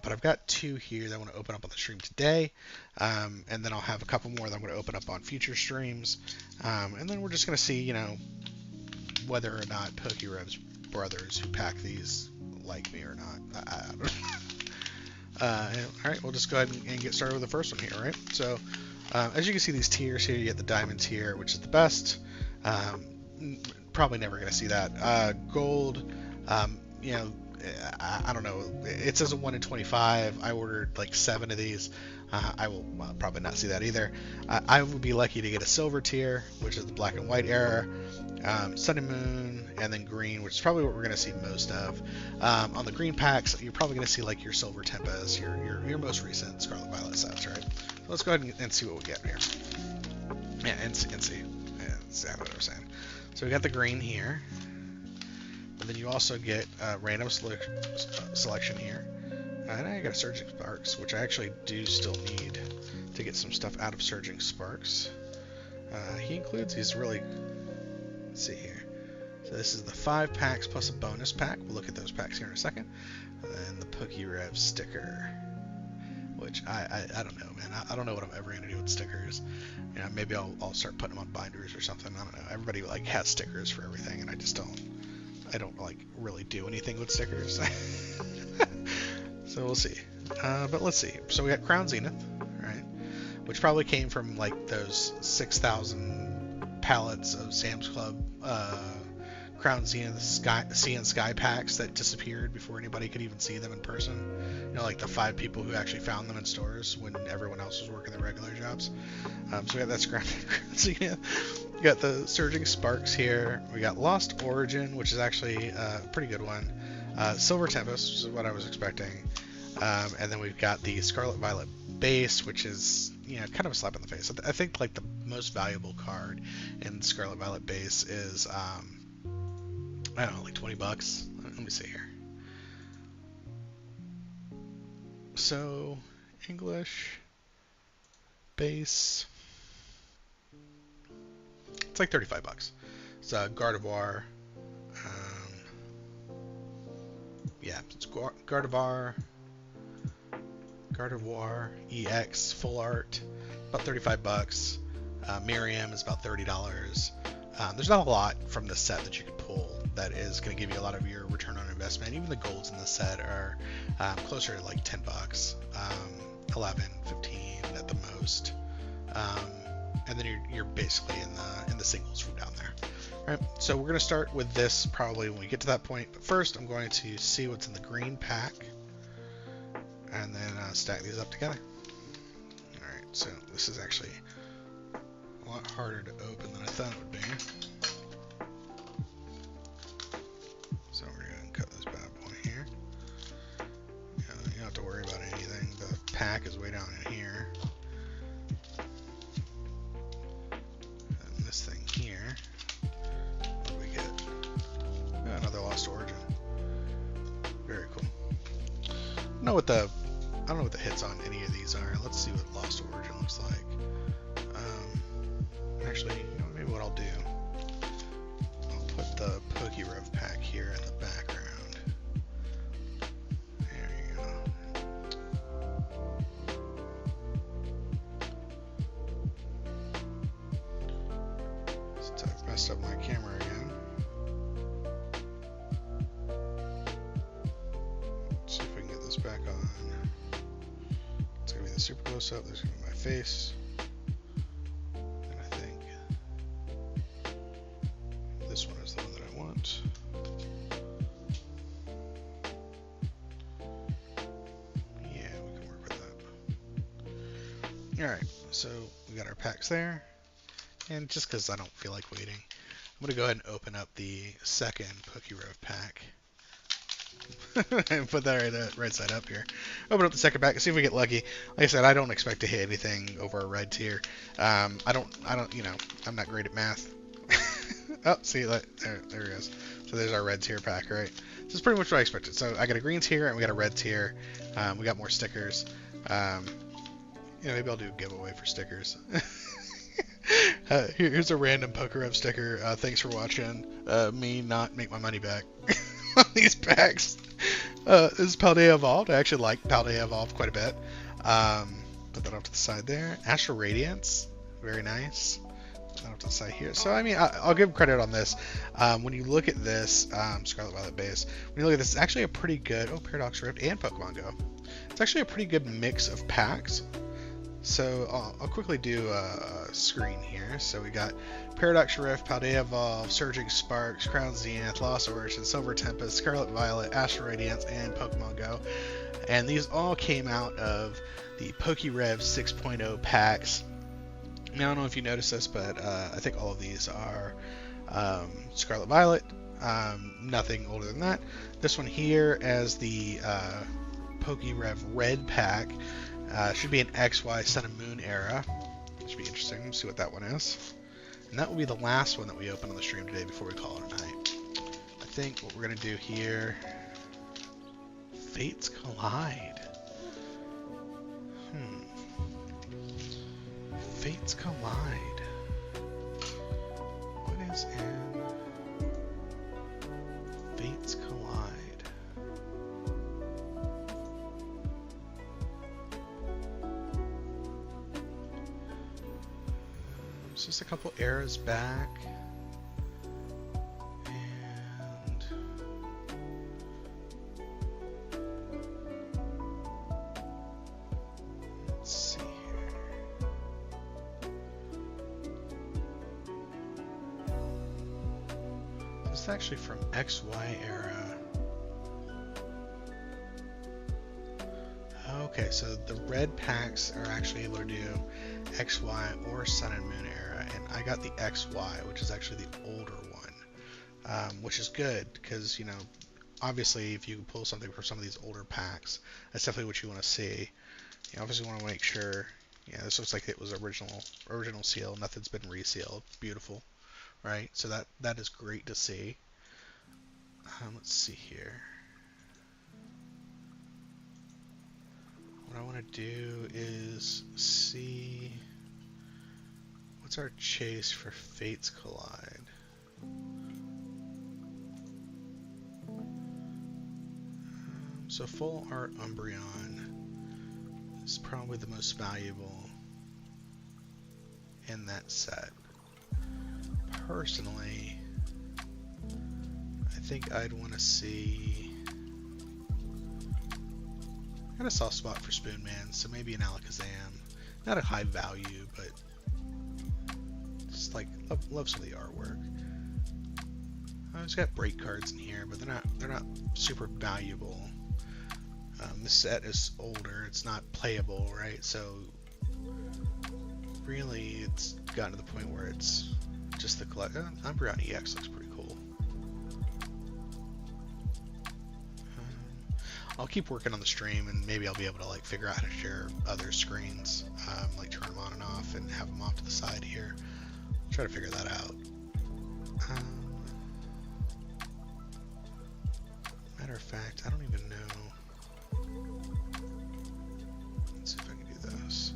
But I've got 2 here that I want to open up on the stream today, and then I'll have a couple more that I'm going to open up on future streams, and then we're just going to see, whether or not PokeRev's brothers who pack these like me or not. I don't know. All right, we'll just go ahead and get started with the first one here, right? So, as you can see, these tiers here, you get the diamond tier, which is the best. Probably never going to see that. Gold, you know, I don't know. It says a 1 in 25. I ordered like 7 of these. I will probably not see that either. I would be lucky to get a silver tier, which is the black and white era, sun and moon, and then green, which is probably what we're going to see most of. On the green packs, you're probably going to see like your silver Tempest, your most recent Scarlet Violet sets, right? So let's go ahead and see what we get here. Yeah, and see. Yeah, that's what I was saying. So we got the green here, and then you also get random selection here. And I got a Surging Sparks, which I actually do still need to get some stuff out of Surging Sparks. He includes these really, let's see here. So this is the 5 packs plus a bonus pack. We'll look at those packs here in a second. And then the PokeRev sticker, which I don't know, man. I don't know what I'm ever going to do with stickers. You know, maybe I'll start putting them on binders or something. I don't know. Everybody like has stickers for everything, and I just don't. I don't like really do anything with stickers. So we'll see. But let's see. So we got Crown Zenith, right? Which probably came from like those 6,000 pallets of Sam's Club Crown Zenith Sea and Sky packs that disappeared before anybody could even see them in person. You know, like the 5 people who actually found them in stores when everyone else was working their regular jobs. So we got that Crown Zenith. We got the Surging Sparks here. We got Lost Origin, which is actually a pretty good one. Silver Tempest, which is what I was expecting. And then we've got the Scarlet Violet base, which is, you know, kind of a slap in the face. I think like the most valuable card in Scarlet Violet base is, I don't know, like 20 bucks. Let me see here. So, English base. It's like 35 bucks. It's Gardevoir. Yeah, it's Gardevoir EX full art, about 35 bucks. Miriam is about $30. There's not a lot from the set that you can pull that is going to give you a lot of your return on investment. Even the golds in the set are closer to like 10 bucks, 11, 15 at the most. And then you're basically in the singles from down there. Right, so we're going to start with this probably when we get to that point. But first, I'm going to see what's in the green pack, and then stack these up together. All right, so this is actually a lot harder to open than I thought it would be. So we're going to cut this bad boy here. You don't have to worry about anything. The pack is way down in here. And this thing here. Another Lost Origin. Very cool. I don't know what the hits on any of these are. Let's see what Lost Origin looks like. Actually, you know, maybe what I'll do, I'll put the PokeRev pack here in the background. There you go. Since I've messed up my camera again. Back on. It's gonna be the super close up. There's gonna be my face, and I think this one is the one that I want. Yeah, we can work with that. All right, so we got our packs there, and just because I don't feel like waiting, I'm gonna go ahead and open up the second PokeRev pack. And put that right side up here. Open up the second pack and see if we get lucky. Like I said, I don't expect to hit anything over a red tier. I don't, you know, I'm not great at math. Oh, see, there it goes. So there's our red tier pack, right? This is pretty much what I expected. So I got a green tier and we got a red tier. We got more stickers. You know, maybe I'll do a giveaway for stickers. Here's a random PokeRev sticker. Thanks for watching me not make my money back on these packs. This is Paldea Evolved. I actually like Paldea Evolved quite a bit. Put that off to the side there. Astral Radiance. Very nice. Off to the side here. So I mean, I'll give credit on this. When you look at this Scarlet Violet base, when you look at this, it's actually a pretty good. Oh, Paradox Rift and Pokemon Go. It's actually a pretty good mix of packs. So I'll quickly do a screen here. So we got Paradox Rift, Paldea Evolve, Surging Sparks, Crown Zenith, Lost Origin, Silver Tempest, Scarlet Violet, Astral Radiance, and Pokemon Go. And these all came out of the PokeRev 6.0 packs. Now, I don't know if you noticed this, but I think all of these are Scarlet Violet. Nothing older than that. This one here as the PokeRev Red pack should be an XY Sun and Moon era. Should be interesting. Let's see what that one is. And that will be the last one that we open on the stream today before we call it a night. I think what we're going to do here... Fates Collide. Fates Collide. What is in Fates Collide? It's just a couple eras back. And let's see here. This is actually from XY era. Okay, so the red packs are actually able to do XY or Sun and Moon era, and I got the XY, which is actually the older one, which is good because, you know, obviously if you can pull something from some of these older packs, that's definitely what you want to see. You obviously want to make sure, yeah, this looks like it was original seal, nothing's been resealed, beautiful, right? So that is great to see. Let's see here. What I want to do is see what's our chase for Fates Collide. So full art Umbreon is probably the most valuable in that set. Personally, I think I'd want to see... I got a soft spot for Spoonman, so maybe an Alakazam. Not a high value, but just like love some of the artwork. It's got break cards in here, but they're not super valuable. This set is older; it's not playable, right? So really, it's gotten to the point where it's just the collect. Umbreon EX looks pretty cool. I'll keep working on the stream, and maybe I'll be able to like figure out how to share other screens, like turn them on and off, and have them off to the side here. I'll try to figure that out. Matter of fact, I don't even know. Let's see if I can do this.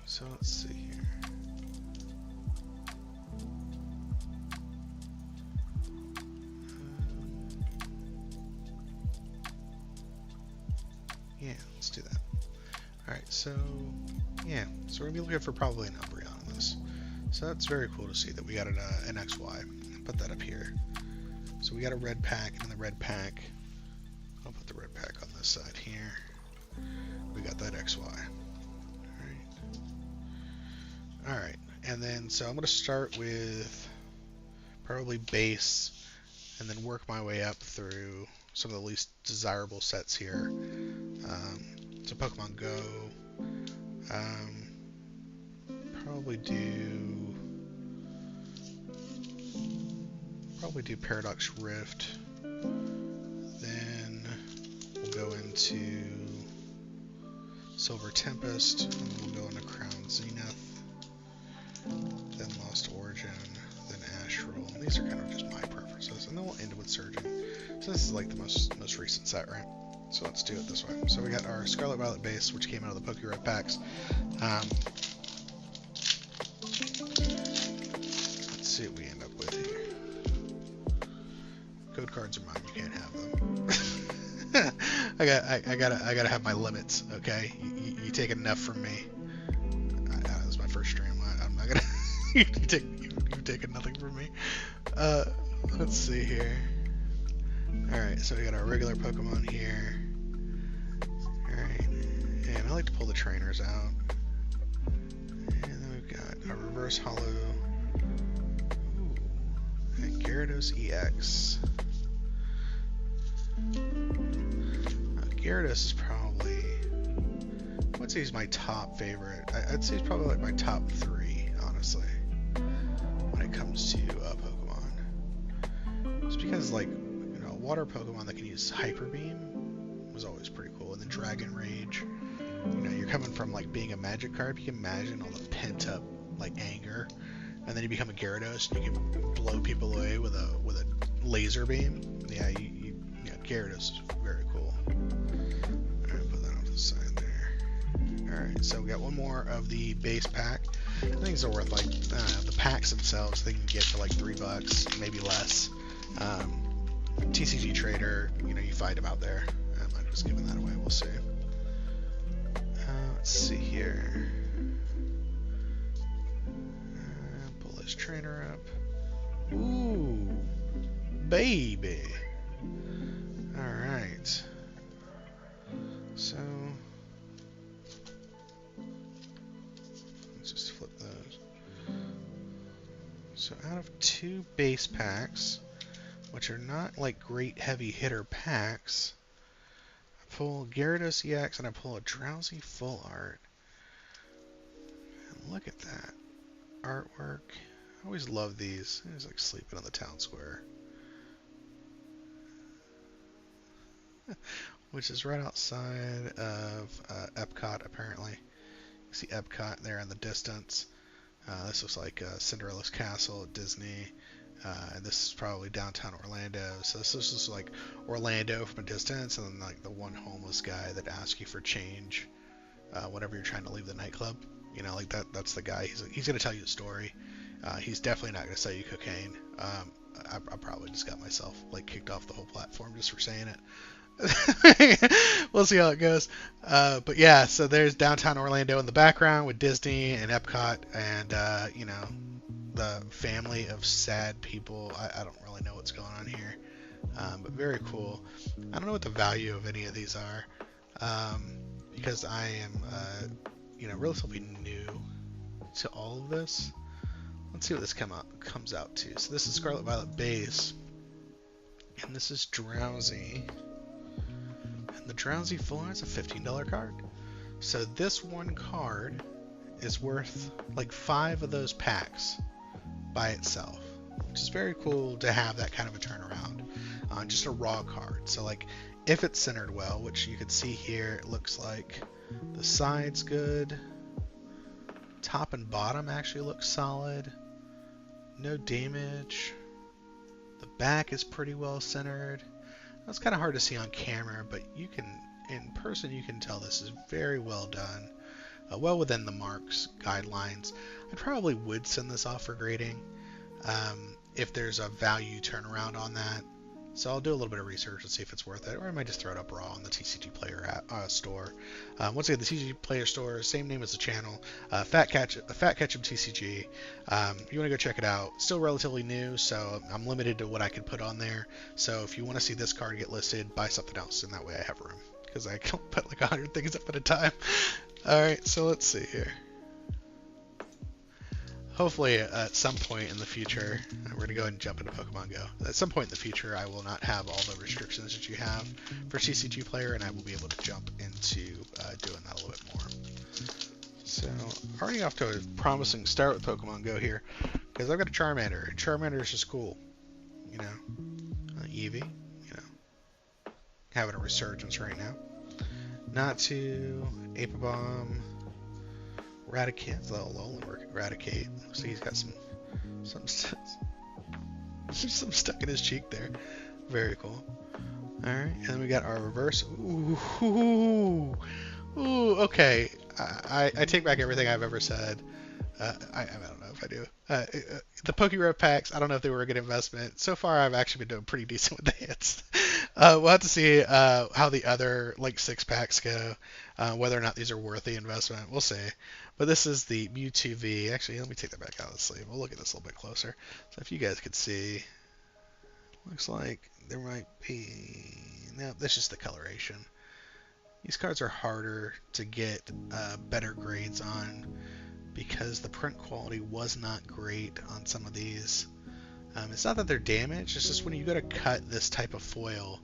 So let's see here. Yeah, let's do that. Alright, so yeah, so we're gonna be looking for probably an Umbreon on this. So that's very cool to see that we got an XY. Put that up here. So we got a red pack, and in the red pack, I'll put the red pack on this side here. We got that XY. Alright, and then so I'm going to start with probably base and then work my way up through some of the least desirable sets here. So Pokemon Go, probably do Paradox Rift, then we'll go into Silver Tempest, and then we'll go into Crown Zenith. Then Lost Origin, then Astral. These are kind of just my preferences, and then we'll end with Surging. So this is like the most recent set, right? So let's do it this way. So we got our Scarlet Violet base, which came out of the PokeRev packs. Let's see what we end up with here. Code cards are mine. You can't have them. I gotta have my limits. Okay, you take enough from me. That was my first stream. I'm not gonna. You've taken nothing from me. Let's see here. Alright, so we got our regular Pokemon here. Alright, and I like to pull the trainers out. And then we've got our reverse hollow. Ooh, and Gyarados EX. Gyarados is probably, I would say he's my top favorite. I'd say he's probably like my top 3, honestly, when it comes to Pokemon. Just because, like, you know, a water Pokemon that can use Hyper Beam was always pretty cool. And then Dragon Rage, you know, you're coming from like being a Magic card. You can imagine all the pent up like anger, and then you become a Gyarados and you can blow people away with a laser beam. Yeah, yeah, Gyarados is very cool. Alright, put that off to the side there. Alright, so we got one more of the base pack. Things are worth like, the packs themselves, they can get for like $3, maybe less. TCG Trader, you know, you find them out there. I'm just giving that away, we'll see. Let's see here. Pull this trainer up. Ooh, baby. Alright. So, let's just flip those. So out of 2 base packs, which are not like great heavy hitter packs, I pull Gyarados EX and I pull a Drowsy Full Art. And look at that artwork. I always love these. He's like sleeping on the town square. Which is right outside of Epcot, apparently. You see Epcot there in the distance. This looks like Cinderella's Castle at Disney. And this is probably downtown Orlando. So this is like Orlando from a distance, and then like the one homeless guy that asks you for change whenever you're trying to leave the nightclub. You know, like that's the guy. He's gonna tell you a story. He's definitely not gonna sell you cocaine. I probably just got myself like kicked off the whole platform just for saying it. We'll see how it goes. But yeah, so there's downtown Orlando in the background with Disney and Epcot, and you know, the family of sad people. I don't really know what's going on here, but very cool. I don't know what the value of any of these are, because I am you know, relatively new to all of this. Let's see what this comes out to. So this is Scarlet Violet base, and this is Drowsy. The Drowsy Full Art's a $15 card. So this one card is worth like 5 of those packs by itself, which is very cool to have that kind of a turnaround on just a raw card. So like if it's centered well, which you can see here, it looks like the side's good. Top and bottom actually looks solid. No damage. The back is pretty well centered. That's kind of hard to see on camera, but you can, in person, you can tell this is very well done, well within the marks guidelines. I probably would send this off for grading if there's a value turnaround on that. So I'll do a little bit of research and see if it's worth it, or I might just throw it up raw on the TCG Player store. Once again, the TCG Player store, same name as the channel, Fat Ketchup TCG. If you want to go check it out, still relatively new, so I'm limited to what I can put on there. So if you want to see this card get listed, buy something else, and that way I have room, because I can't put like 100 things up at a time. All right, so let's see here. Hopefully at some point in the future, we're going to go ahead and jump into Pokemon Go. At some point in the future, I will not have all the restrictions that you have for TCG Player, and I will be able to jump into doing that a little bit more. So, already off to a promising start with Pokemon Go here, because I've got a Charmander, and Charmander is just cool. You know, Eevee, you know, having a resurgence right now. Natu, Apabom, Raticate, that'll only work at Raticate. See, he's got some stuck in his cheek there. Very cool. Alright, and then we got our reverse. Ooh, okay. I take back everything I've ever said. I don't know if I do. The PokeRev packs, I don't know if they were a good investment. So far, I've actually been doing pretty decent with the hits. We'll have to see how the other like 6 packs go, whether or not these are worth the investment. We'll see. But this is the Mewtwo V. Actually, let me take that back out of the sleeve. We'll look at this a little bit closer. So if you guys could see, looks like there might be... No, that's just the coloration. These cards are harder to get better grades on because the print quality was not great on some of these. It's not that they're damaged, it's just when you go to cut this type of foil,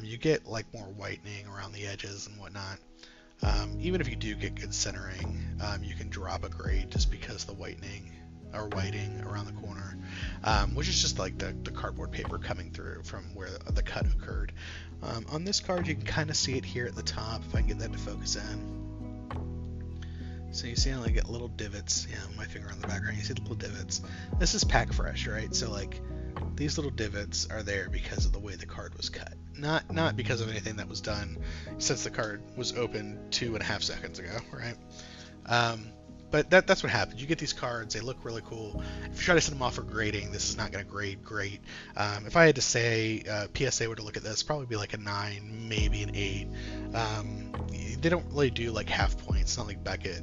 you get like more whitening around the edges and whatnot. Even if you do get good centering, you can drop a grade just because the whitening or whiting around the corner, which is just like the cardboard paper coming through from where the cut occurred. On this card, you can kind of see it here at the top, if I can get that to focus in. So you see I only get little divots, my finger on the background, you see the little divots. This is pack fresh, right? So like these little divots are there because of the way the card was cut. Not because of anything that was done since the card was opened 2.5 seconds ago, right? But that's what happens. You get these cards, they look really cool. If you try to send them off for grading, this is not going to grade great. If I had to say PSA were to look at this, probably be like a 9, maybe an 8. They don't really do like half points, not like Beckett.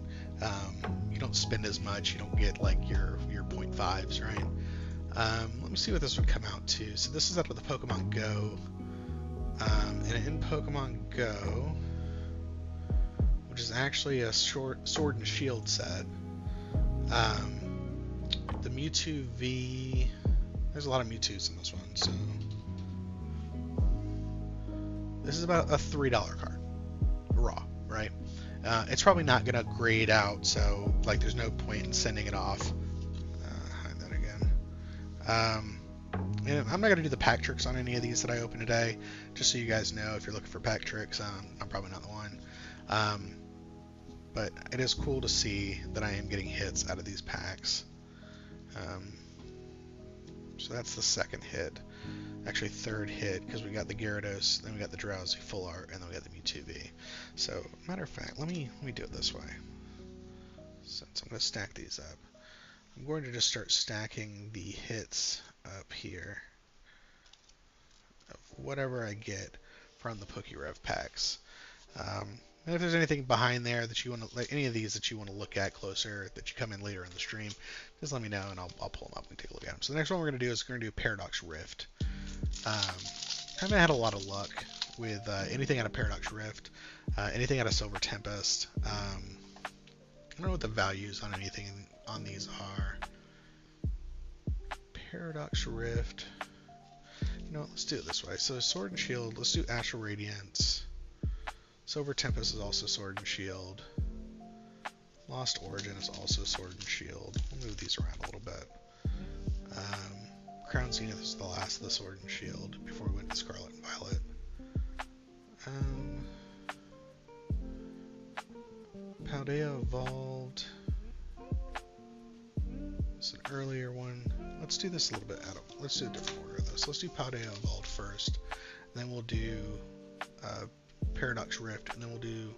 You don't spend as much, you don't get like your 0.5s, right? Let me see what this would come out to. So this is out of the Pokemon Go. And in Pokemon Go, which is actually a Sword and Shield set, the Mewtwo V, there's a lot of Mewtwo's in this one, so this is about a $3 card, raw, right? It's probably not going to grade out, so like there's no point in sending it off. Hide that again. And I'm not going to do the pack tricks on any of these that I open today, just so you guys know if you're looking for pack tricks, I'm probably not the one. But it is cool to see that I am getting hits out of these packs. So that's the second hit. Actually, third hit, because we got the Gyarados, then we got the Drowsy Full Art, and then we got the Mewtwo V. So, matter of fact, let me do it this way. Since I'm going to stack these up, I'm going to just start stacking the hits up here of whatever I get from the PokeRev packs. And if there's anything behind there that you want to, like any of these that you want to look at closer, that you come in later in the stream, just let me know and I'll pull them up and take a look at them. So the next one we're going to do is we're going to do Paradox Rift. I haven't had a lot of luck with anything out of Paradox Rift, anything out of Silver Tempest. I don't know what the values on anything on these are. Paradox Rift. You know what, let's do it this way. So Sword and Shield, let's do Astral Radiance. Silver Tempest is also Sword and Shield. Lost Origin is also Sword and Shield. We'll move these around a little bit. Crown Zenith is the last of the Sword and Shield before we went to Scarlet and Violet. Paldea Evolved. It's an earlier one. Let's do this a little bit out of. Let's do a different order of this. Let's do Paldea Evolved first. Then we'll do Paradox Rift, and then we'll do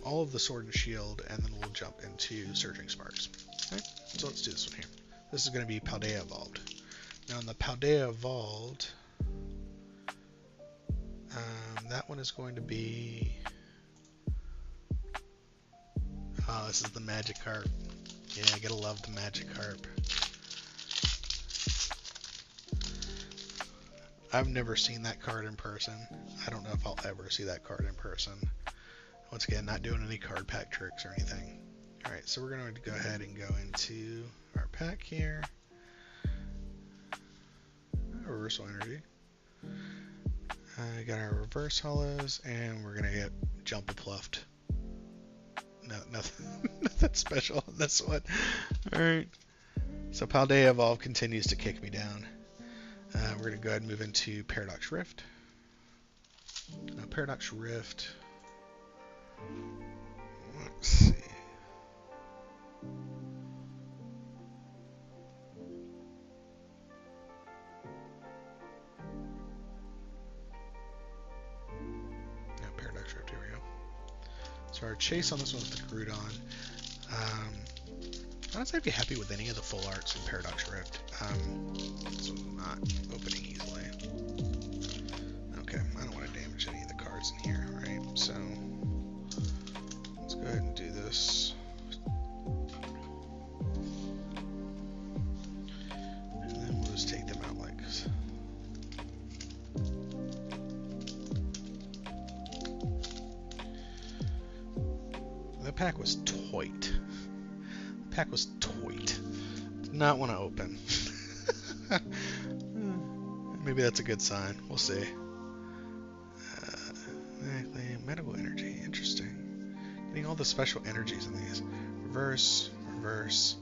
all of the Sword and Shield, and then we'll jump into Surging Sparks. Okay? So let's do this one here. This is going to be Paldea Evolved. Now on the Paldea Evolved, that one is going to be... Oh, this is the Magikarp. Yeah, I gotta love the Magikarp. I've never seen that card in person. I don't know if I'll ever see that card in person. Once again, not doing any card pack tricks or anything. Alright, so we're going to go ahead and go into our pack here. Reversal Energy. Got our Reverse Hollows, and we're going to get Jumpapluffed. No, nothing special on this one. Alright. So Paldea Evolve continues to kick me down. We're going to go ahead and move into Paradox Rift. Paradox Rift. Let's see. So our chase on this one is the Groudon. Honestly, I'd be happy with any of the full arts in Paradox Rift. This one's not opening easily. Okay, I don't want to damage any of the cards in here, right? So let's go ahead and do this. And then we'll just take them out like this. The pack was toit. The pack was toit. Did not want to open. Maybe that's a good sign. We'll see. Medical energy. Interesting. Getting all the special energies in these. Reverse, reverse,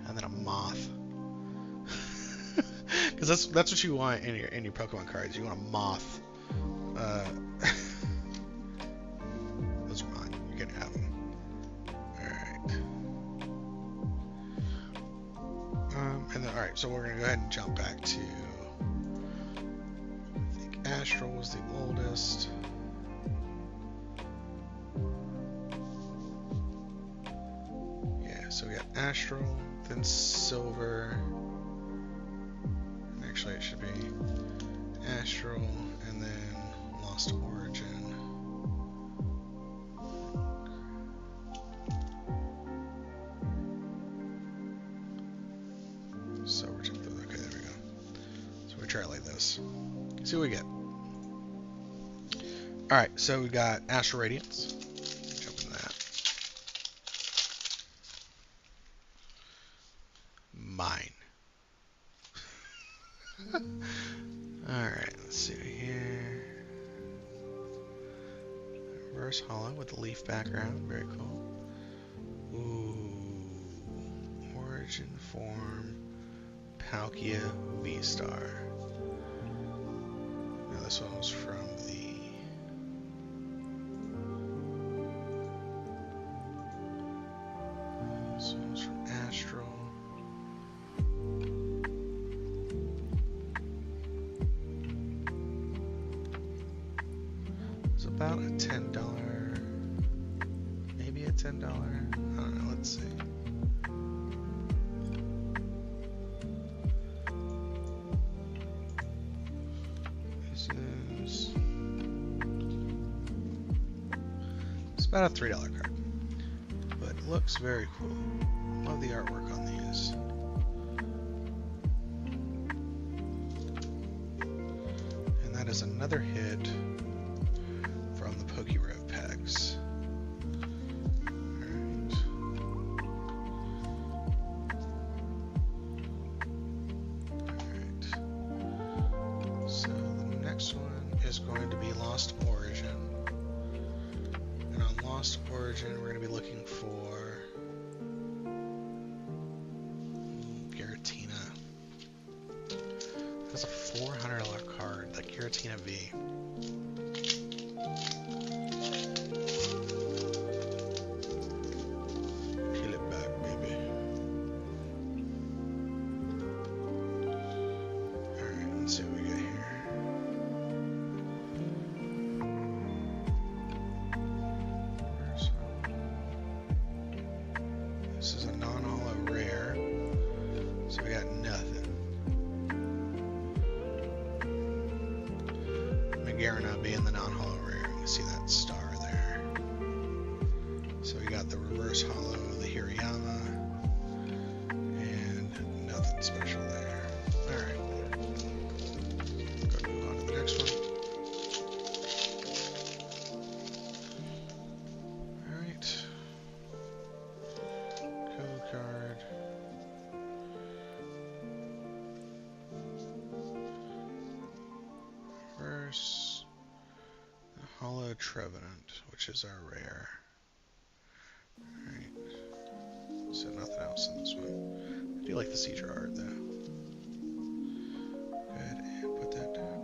and then a moth. Because that's what you want in your Pokemon cards. You want a moth. Those are mine. You're gonna have them. And then, alright, so we're going to go ahead and jump back to, I think Astral was the oldest. Yeah, so we got Astral, then Silver. Actually, it should be Astral, and then Lost Origin. Okay, there we go. So we try it like this. See what we get. Alright, so we got Astral Radiance. Jump into that. Mine. Alright, let's see here. Reverse Hollow with the leaf background. Very cool. Ooh. Origin form. Palkia V-Star. Now this one was from the... This one was from Astral. It's about a $10, maybe a $10. I don't know, let's see. About a $3 card, but it looks very cool. Love the artwork on these. And that is another hit from the PokeRev packs. Alright. Alright. So the next one is going to be Lost Origin. Lost Origin, we're going to be looking for Giratina. That's a $400 card, the Giratina V. Peel it back, baby. Alright, let's see what we got here. This is a non-holo rare, so we got nothing. Magarena being the non-holo rare, you can see that star there. So we got the reverse holo, the Hirayama, and nothing special there. Alright, go move on to the next one. Alright. Card. First, the Holo Trevenant, which is our rare. Alright. So nothing else in this one. I do like the Seizure art though. Go ahead and put that down.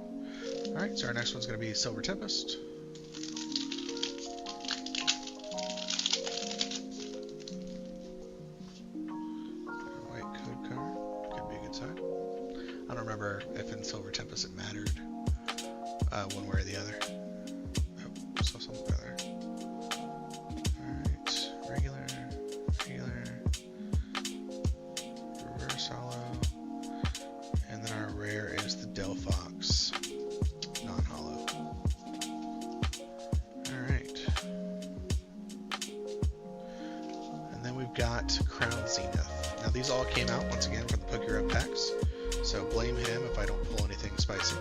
Alright, so our next one's going to be Silver Tempest. I don't remember if in Silver Tempest it mattered one way or the other. Oh, saw something better. got Crown Zenith. Now these all came out once again from the PokeRev packs, so blame him if I don't pull anything spicy.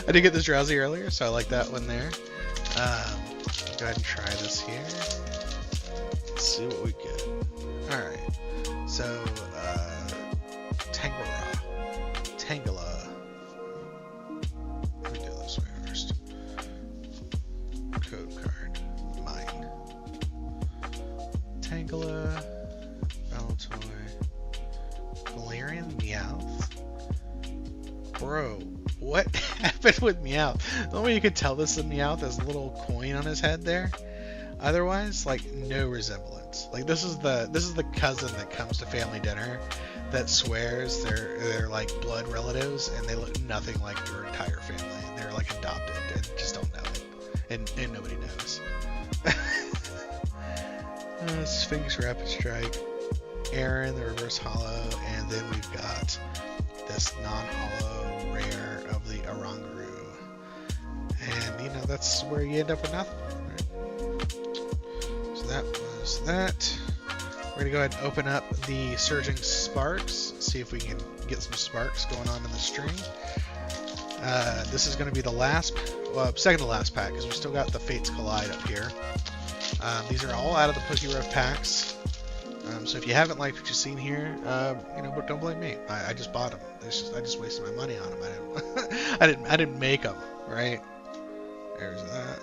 I did get this Drowsy earlier, so I like that one there. Go ahead and try this here. Let's see what we get. Alright, so Tangela. Let me do it this way first. Code card. Mine. Tangela. Baltoy. Valerian Meowth. Bro, what happened with Meowth? The only way you could tell this is Meowth is a little coin on his head there. Otherwise, like, no resemblance. Like, this is the cousin that comes to family dinner that swears they're like blood relatives and they look nothing like your entire family. They're like adopted and just don't know it. And nobody knows. Sphinx Rapid Strike, Aaron the Reverse Hollow, and then we've got this non-hollow rare of the Oranguru. And you know, that's where you end up with nothing. Right? So that was that. We're going to go ahead and open up the Surging Sparks, see if we can get some sparks going on in the stream. This is going to be the last, well, second to last pack, because we still got the Fates Collide up here. These are all out of the PokeRev packs. So if you haven't liked what you've seen here, you know, but don't blame me. I just bought them. I just wasted my money on them. I didn't make them, right? There's that.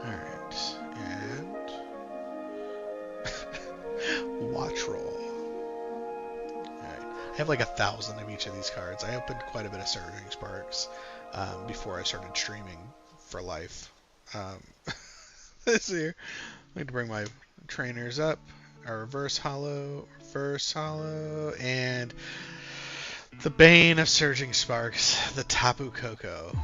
All right, and watch roll. All right, I have like 1,000 of each of these cards. I opened quite a bit of Surging Sparks before I started streaming for life. This year, I need to bring my trainers up. Our reverse hollow, and the bane of Surging Sparks, the Tapu Koko,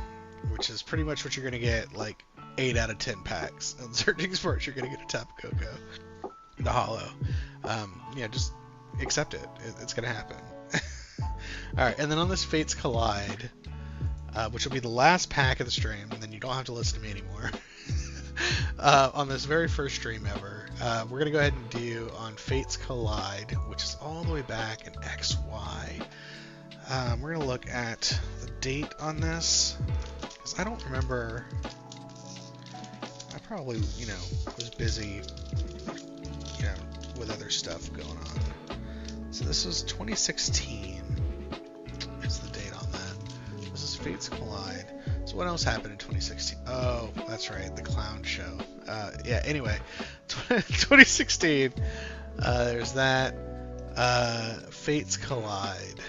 which is pretty much what you're going to get like 8 out of 10 packs. On Surging Sparks, you're going to get a Tapu Koko, the hollow. Yeah, just accept it. It's going to happen. Alright, and then on this Fates Collide, which will be the last pack of the stream, and then you don't have to listen to me anymore. On this very first stream ever, we're going to go ahead and do on Fates Collide, which is all the way back in XY. We're going to look at the date on this, because I don't remember. I probably, you know, was busy, you know, with other stuff going on. So this was 2016 is the date on that. This is Fates Collide. So what else happened in 2016? Oh, that's right, the clown show. Yeah, anyway, 2016, there's that. Fates Collide.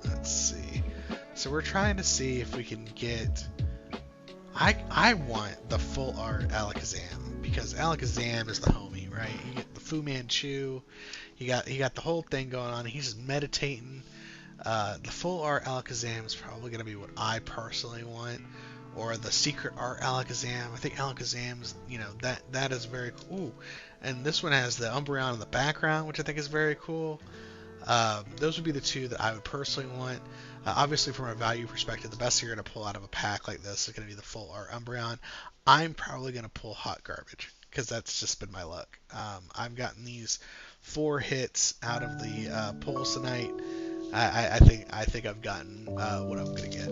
Let's see. So we're trying to see if we can get... I want the full art Alakazam, because Alakazam is the homie, right? You get the Fu Manchu, he got the whole thing going on. He's just meditating. The full art Alakazam is probably going to be what I personally want, or the secret art Alakazam. I think Alakazam's, you know, that is very cool. And this one has the Umbreon in the background, which I think is very cool. Those would be the two that I would personally want. Obviously, from a value perspective, the best you're going to pull out of a pack like this is going to be the full art Umbreon. I'm probably going to pull Hot Garbage, because that's just been my luck. I've gotten these 4 hits out of the pulls tonight. I think I've gotten what I'm going to get.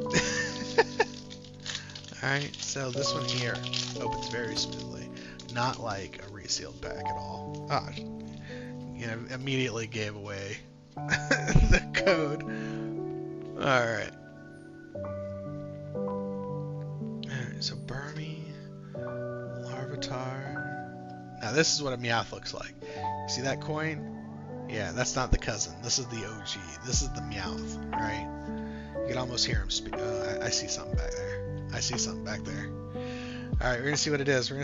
Alright, so this one here opens very smoothly. Not like a resealed pack at all. Ah, you know, immediately gave away the code. Alright. Alright, so Burmy, Larvitar. Now this is what a Meowth looks like. See that coin? Yeah, that's not the cousin. This is the OG. This is the Meowth, right? You can almost hear him speak. I see something back there. Alright, we're gonna see what it is. We're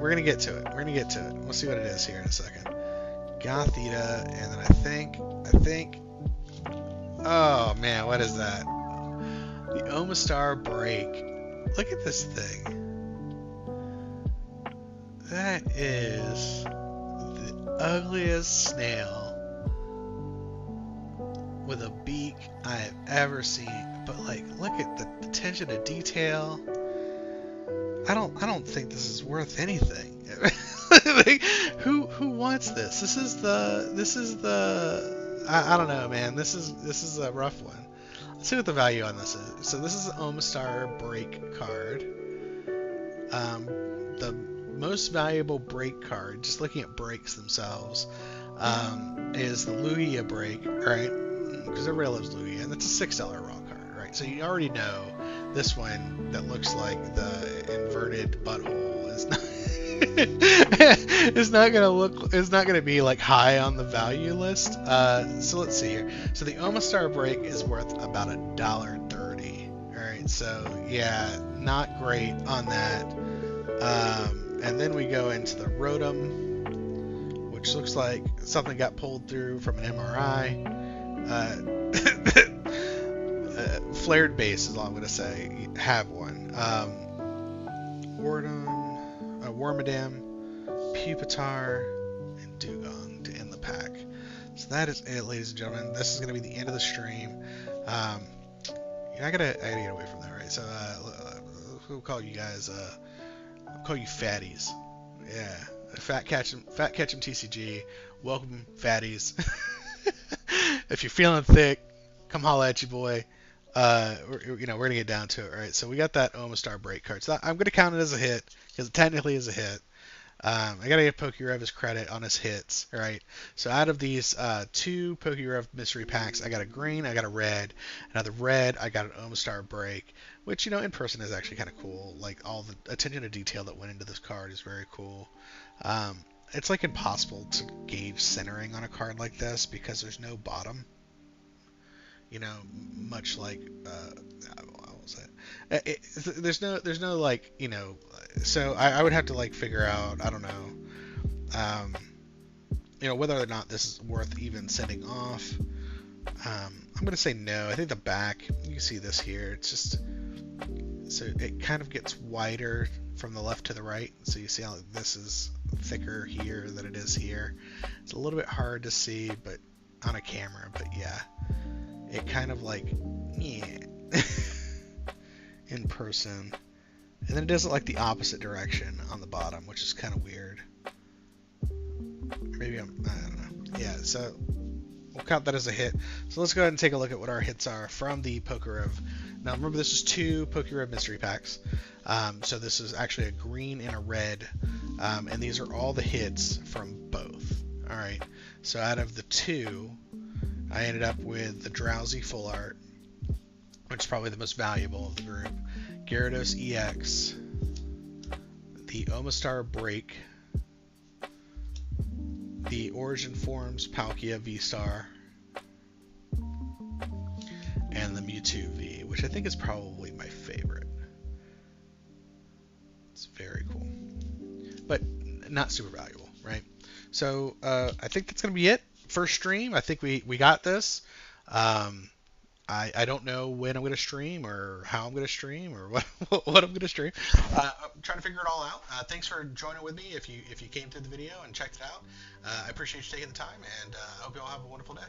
gonna get to it. We'll see what it is here in a second. Gothita, and then I think. Oh man, what is that? The Omastar Break. Look at this thing. That is the ugliest snail with a beak I have ever seen. But like, look at the attention to detail. I don't think this is worth anything. Like, who wants this? This is the I don't know, man. This is a rough one. Let's see what the value on this is. So this is an Omastar break card. The most valuable break card, just looking at breaks themselves, is the Lugia break, right? Because everybody loves Lugia, and it's a $6 raw card, right? So you already know this one that looks like the inverted butthole is not. It's not gonna be like high on the value list. So let's see here. So the Omastar break is worth about $1.30. All right, so yeah, not great on that. And then we go into the Rotom, which looks like something got pulled through from an MRI. Flared base is all I'm gonna say. Have one. Wormadam, Pupitar, and Dugong to end the pack. So that is it, ladies and gentlemen. This is going to be the end of the stream. I gotta get away from that, right? So we'll call you guys. I'll call you fatties. Yeah, Fat Ketchum TCG. Welcome, fatties. If you're feeling thick, come holla at you, boy. We're gonna get down to it, right? So we got that Omastar break card. So I'm gonna count it as a hit because it technically is a hit. I gotta give PokeRev his credit on his hits, right? So out of these 2 PokeRev mystery packs, I got a green, I got a red. And out of the red, I got an Omastar break, which in person is actually kind of cool. Like all the attention to detail that went into this card is very cool. It's like impossible to gauge centering on a card like this because there's no bottom. Much like what was that? There's no like so I would have to like figure out, I don't know, whether or not this is worth even sending off. I'm gonna say no. I think the back, you can see this here. It's just so it kind of gets wider from the left to the right. So you see how this is thicker here than it is here. It's a little bit hard to see, but on a camera. But yeah. It kind of like, yeah, in person. And then it does it like the opposite direction on the bottom, which is kind of weird. Maybe I don't know. Yeah, so we'll count that as a hit. So let's go ahead and take a look at what our hits are from the PokeRev. Now remember, this is 2 PokeRev mystery packs. So this is actually a green and a red. And these are all the hits from both. All right. So out of the 2, I ended up with the Drowsy Full Art, which is probably the most valuable of the group. Gyarados EX, the Omastar Break, the Origin Forms Palkia V-Star, and the Mewtwo V, which I think is probably my favorite. It's very cool, but not super valuable, right? So I think that's going to be it. First stream. I think we got this. I don't know when I'm going to stream or how I'm going to stream or what I'm going to stream. I'm trying to figure it all out. Thanks for joining with me if you came through the video and checked it out. I appreciate you taking the time, and I hope you all have a wonderful day.